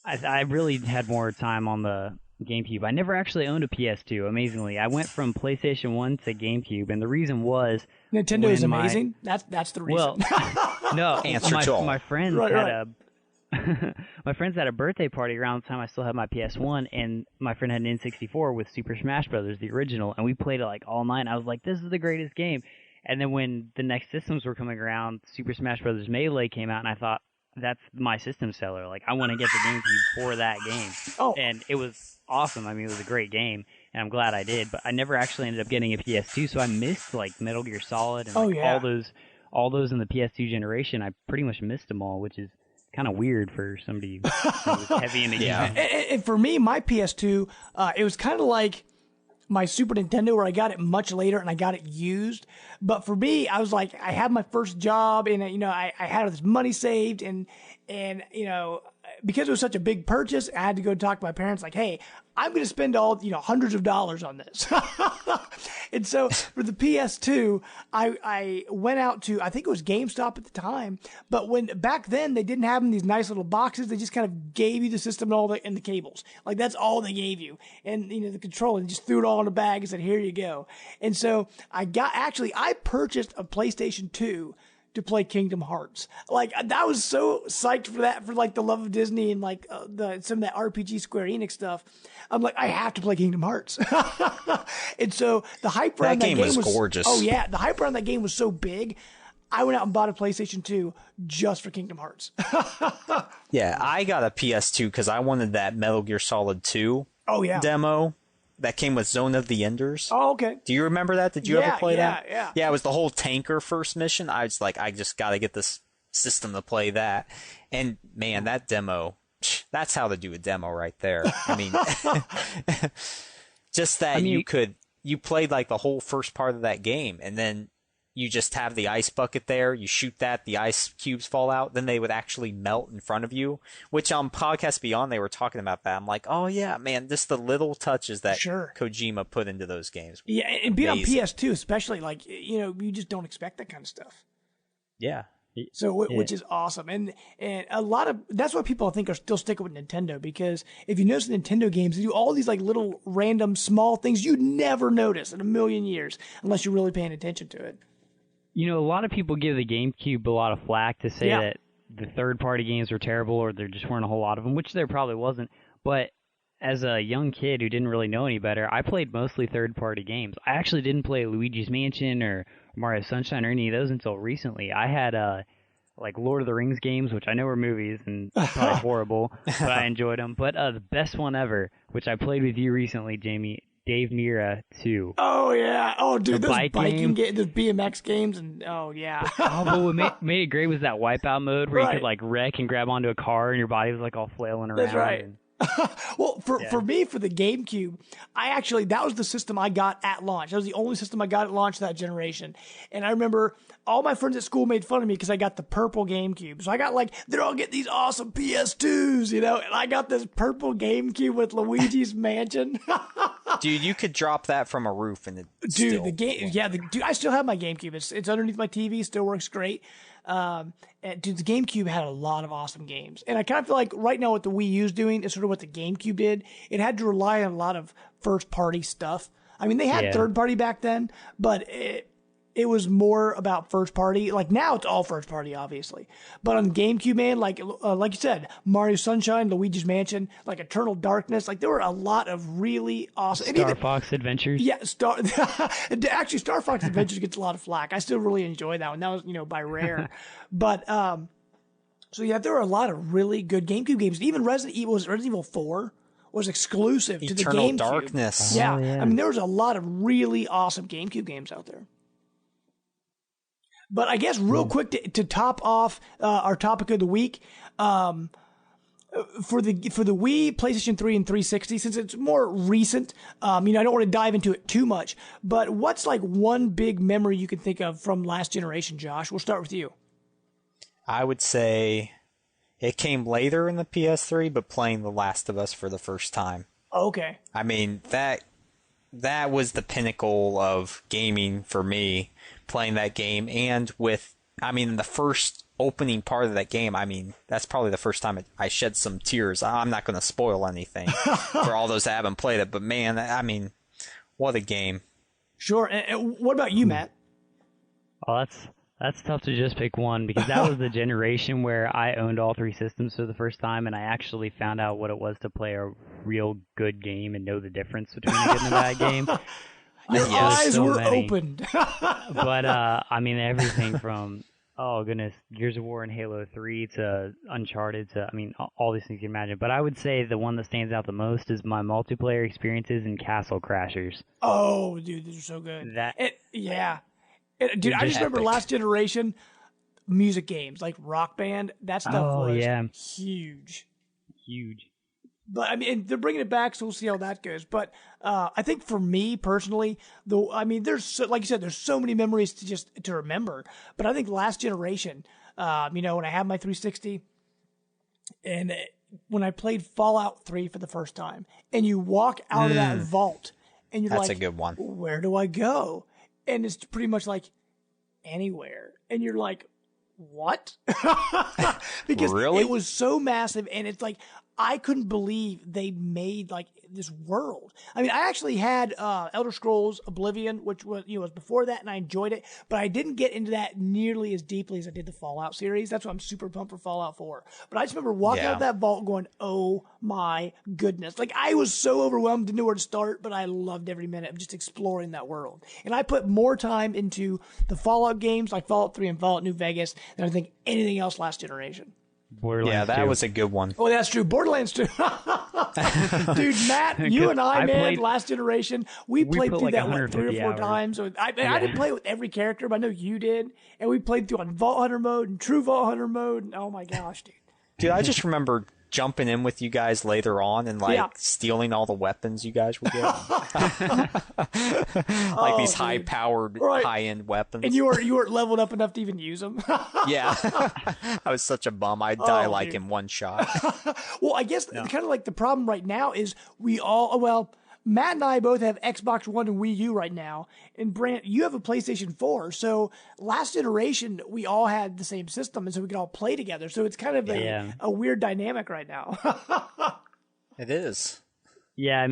I really had more time on the GameCube. I never actually owned a PS2. Amazingly, I went from PlayStation 1 to GameCube, and the reason was Nintendo is amazing. That's the reason. Well, no, answer to all. My friends had my friends had a birthday party around the time I still had my PS1, and my friend had an N64 with Super Smash Brothers, the original, and we played it like all night. And I was like, "This is the greatest game." And then when the next systems were coming around, Super Smash Brothers Melee came out, and I thought, that's my system seller. Like, I want to get the GameCube for that game. Oh. And it was awesome. I mean, it was a great game, and I'm glad I did. But I never actually ended up getting a PS2, so I missed like Metal Gear Solid and all those in the PS2 generation. I pretty much missed them all, which is kind of weird for somebody who was heavy into games. And for me, my PS2, it was kind of like my Super Nintendo, where I got it much later and I got it used. But for me, I was like, I had my first job, and I had this money saved, and because it was such a big purchase, I had to go talk to my parents like, hey, I'm going to spend all, hundreds of dollars on this. And so for the PS2, I went out to, I think it was GameStop at the time, but back then they didn't have them in these nice little boxes. They just kind of gave you the system and the cables. Like, that's all they gave you. And, the controller, and just threw it all in a bag and said, here you go. And so I purchased a PlayStation 2 to play Kingdom Hearts. Like, I was so psyched for that, for like the love of Disney and like some of that RPG Square Enix stuff. I'm like, I have to play Kingdom Hearts. And so the hype around that game was gorgeous. Oh yeah, the hype around that game was so big. I went out and bought a PlayStation 2 just for Kingdom Hearts. Yeah, I got a PS2 because I wanted that Metal Gear Solid 2 demo that came with Zone of the Enders. Oh, okay. Do you remember that? Did you ever play that? Yeah. Yeah, it was the whole tanker first mission. I was like, I just got to get this system to play that. And man, that demo, that's how to do a demo right there. I mean, just that you played like the whole first part of that game, and then you just have the ice bucket there. You shoot that, the ice cubes fall out. Then they would actually melt in front of you, which on Podcast Beyond, they were talking about that. I'm like, oh yeah, man, just the little touches that Kojima put into those games. Yeah, and being on PS2 especially, like, you just don't expect that kind of stuff. Yeah. So, which is awesome. And a lot of, that's why people I think are still sticking with Nintendo, because if you notice Nintendo games, they do all these like little random small things you'd never notice in a million years unless you're really paying attention to it. A lot of people give the GameCube a lot of flack to say that the third-party games were terrible, or there just weren't a whole lot of them, which there probably wasn't. But as a young kid who didn't really know any better, I played mostly third-party games. I actually didn't play Luigi's Mansion or Mario Sunshine or any of those until recently. I had like Lord of the Rings games, which I know were movies and probably horrible, but I enjoyed them. But the best one ever, which I played with you recently, Jamie, Dave Mirra 2. Oh, yeah. Oh, dude, those biking game. Those BMX games, and oh, yeah. But what made it great was that wipeout mode where you could, like, wreck and grab onto a car and your body was, like, all flailing around. That's right. Well, for me, for the GameCube, that was the system I got at launch. That was the only system I got at launch that generation. And I remember all my friends at school made fun of me because I got the purple GameCube. So I got they're all getting these awesome PS2s, and I got this purple GameCube with Luigi's Mansion. Dude, you could drop that from a roof and I still have my GameCube. It's underneath my TV, still works great. And the GameCube had a lot of awesome games. And I kind of feel like right now what the Wii U's doing is sort of what the GameCube did. It had to rely on a lot of first-party stuff. I mean, they had third-party back then, but it was more about first-party. Like, now it's all first-party, obviously. But on GameCube, man, like you said, Mario Sunshine, Luigi's Mansion, like Eternal Darkness, like there were a lot of really awesome... Star Fox Adventures? Yeah, actually, Star Fox Adventures gets a lot of flack. I still really enjoy that one. That was, by Rare. But, so yeah, there were a lot of really good GameCube games. Even Resident Evil 4 was exclusive to the Eternal GameCube. Darkness. Yeah. Yeah. I mean, there was a lot of really awesome GameCube games out there. But I guess real quick to top off our topic of the week, for the Wii, PlayStation 3, and 360, since it's more recent, I don't want to dive into it too much. But what's like one big memory you can think of from last generation, Josh? We'll start with you. I would say it came later in the PS3, but playing The Last of Us for the first time. Okay. I mean, that was the pinnacle of gaming for me, playing that game. And the first opening part of that game, that's probably the first time I shed some tears. I'm not going to spoil anything for all those that haven't played it, but man, what a game. Sure. And what about you, Matt? Oh, that's tough to just pick one, because that was the generation where I owned all three systems for the first time, and I actually found out what it was to play a real good game and know the difference between a good and a bad game. Your eyes were opened. But everything from, oh goodness, Gears of War and Halo 3 to Uncharted to, all these things you imagine. But I would say the one that stands out the most is my multiplayer experiences in Castle Crashers. Oh, dude, these are so good. Dude, I just remember epic. last generation music games like Rock Band. That stuff was huge. Huge. But they're bringing it back, so we'll see how that goes. But I think for me personally, though, there's like you said, there's so many memories to remember. But I think last generation, when I had my 360, and when I played Fallout 3 for the first time, and you walk out of that vault, and you're That's like, a good one. Where do I go? And it's pretty much like anywhere, and you're like, what? Because really? It was so massive, and it's like I couldn't believe they made like this world. I actually had Elder Scrolls Oblivion, which was was before that, and I enjoyed it, but I didn't get into that nearly as deeply as I did the Fallout series. That's why I'm super pumped for Fallout 4. But I just remember walking out of that vault going, oh my goodness. Like I was so overwhelmed, didn't know where to start, but I loved every minute of just exploring that world. And I put more time into the Fallout games like Fallout 3 and Fallout New Vegas than I think anything else last generation. Borderlands that 2. was a good one. Oh, that's true. Borderlands 2. Dude, Matt, you and I played last generation. We played through like that 3 or 4 hours. times. I didn't play with every character, but I know you did. And we played through on Vault Hunter mode and True Vault Hunter mode. And oh my gosh, dude. Dude, I just remember jumping in with you guys later on and stealing all the weapons you guys would get. These high-powered, high-end weapons. And you weren't leveled up enough to even use them. Yeah. I was such a bum. I'd die in one shot. Well, I guess kind of like the problem right now is Matt and I both have Xbox One and Wii U right now. And Brant, you have a PlayStation 4. So last generation, we all had the same system, and so we could all play together. So it's kind of a weird dynamic right now. It is. Yeah,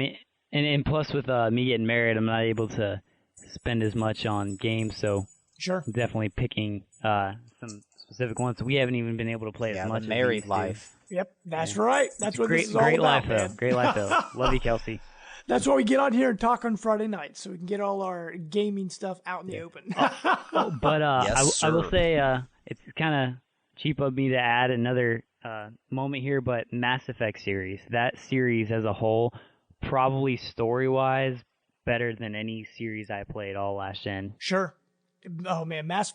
and plus with me getting married, I'm not able to spend as much on games. So sure, I'm definitely picking some specific ones. We haven't even been able to play as much. The married life. Yep, that's right. That's what this is all great about, life, man. though. Great life, though. Love you, Kelsey. That's why we get on here and talk on Friday nights, so we can get all our gaming stuff out in the open. But I will say it's kind of cheap of me to add another moment here, but Mass Effect series. That series as a whole, probably story-wise, better than any series I played all last gen. Sure. Oh, man, Mass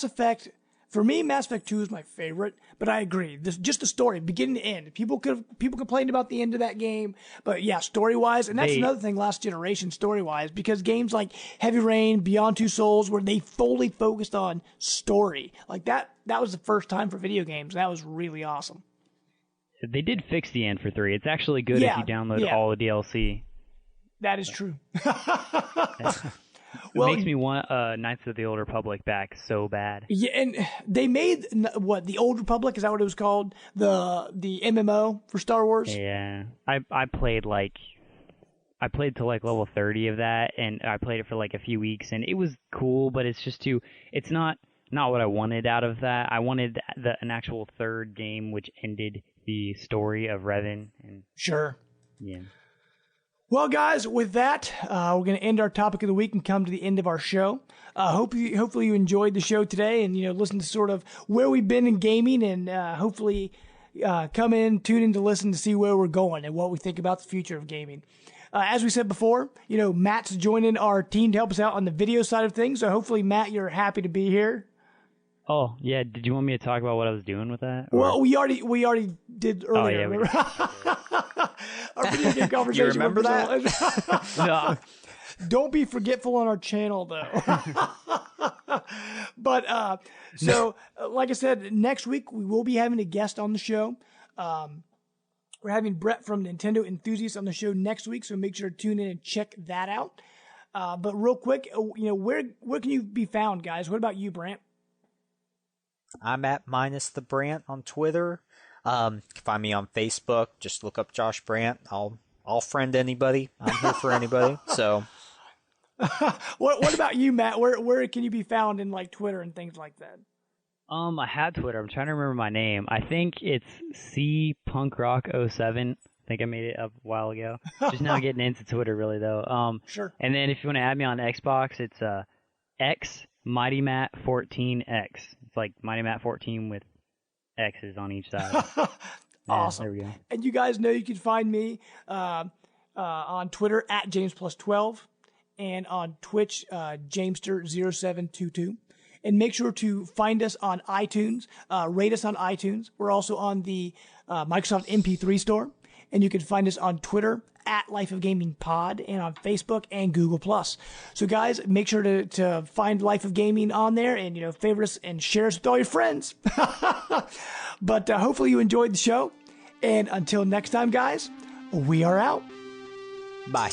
Effect... For me, Mass Effect 2 is my favorite, but I agree. Just the story, beginning to end. People complained about the end of that game, but yeah, story-wise, and that's another thing last generation, story-wise, because games like Heavy Rain, Beyond Two Souls, where they fully focused on story. Like that was the first time for video games. That was really awesome. They did fix the end for 3. It's actually good if you download all the DLC. That is true. It makes me want Knights of the Old Republic back so bad. Yeah, and they made the Old Republic? Is that what it was called? The MMO for Star Wars? Yeah, I played to level 30 of that, and I played it for a few weeks, and it was cool, but it's just it's not what I wanted out of that. I wanted an actual third game which ended the story of Revan. And sure. Yeah. Well, guys, with that, we're going to end our topic of the week and come to the end of our show. Hopefully you enjoyed the show today and, listen to sort of where we've been in gaming and hopefully come in, tune in to listen to see where we're going and what we think about the future of gaming. As we said before, Matt's joining our team to help us out on the video side of things. So hopefully, Matt, you're happy to be here. Oh, yeah. Did you want me to talk about what I was doing with that? Or? Well, we already did earlier. Oh, yeah, our video game conversation. You remember that? No. Don't be forgetful on our channel, though. But so, like I said, next week we will be having a guest on the show. We're having Brett from Nintendo Enthusiasts on the show next week, so make sure to tune in and check that out. But real quick, where can you be found, guys? What about you, Brant? I'm at -the_Brant on Twitter. You can find me on Facebook. Just look up Josh Brant. I'll friend anybody. I'm here for anybody. So, what about you, Matt? Where can you be found in like Twitter and things like that? I have Twitter. I'm trying to remember my name. I think it's cpunkrock07. I think I made it up a while ago. Just now getting into Twitter, really though. Sure. And then if you want to add me on Xbox, it's X Mighty Matt 14X. It's like Mighty Matt 14 with X's on each side. Awesome. There we go. And you guys know you can find me on Twitter at JamesPlus12 and on Twitch Jamester0722. And make sure to find us on iTunes, rate us on iTunes. We're also on the Microsoft MP3 store. And you can find us on Twitter at Life of Gaming Pod and on Facebook and Google+. So guys, make sure to find Life of Gaming on there and, favorite us and share us with all your friends. But hopefully you enjoyed the show. And until next time, guys, we are out. bye.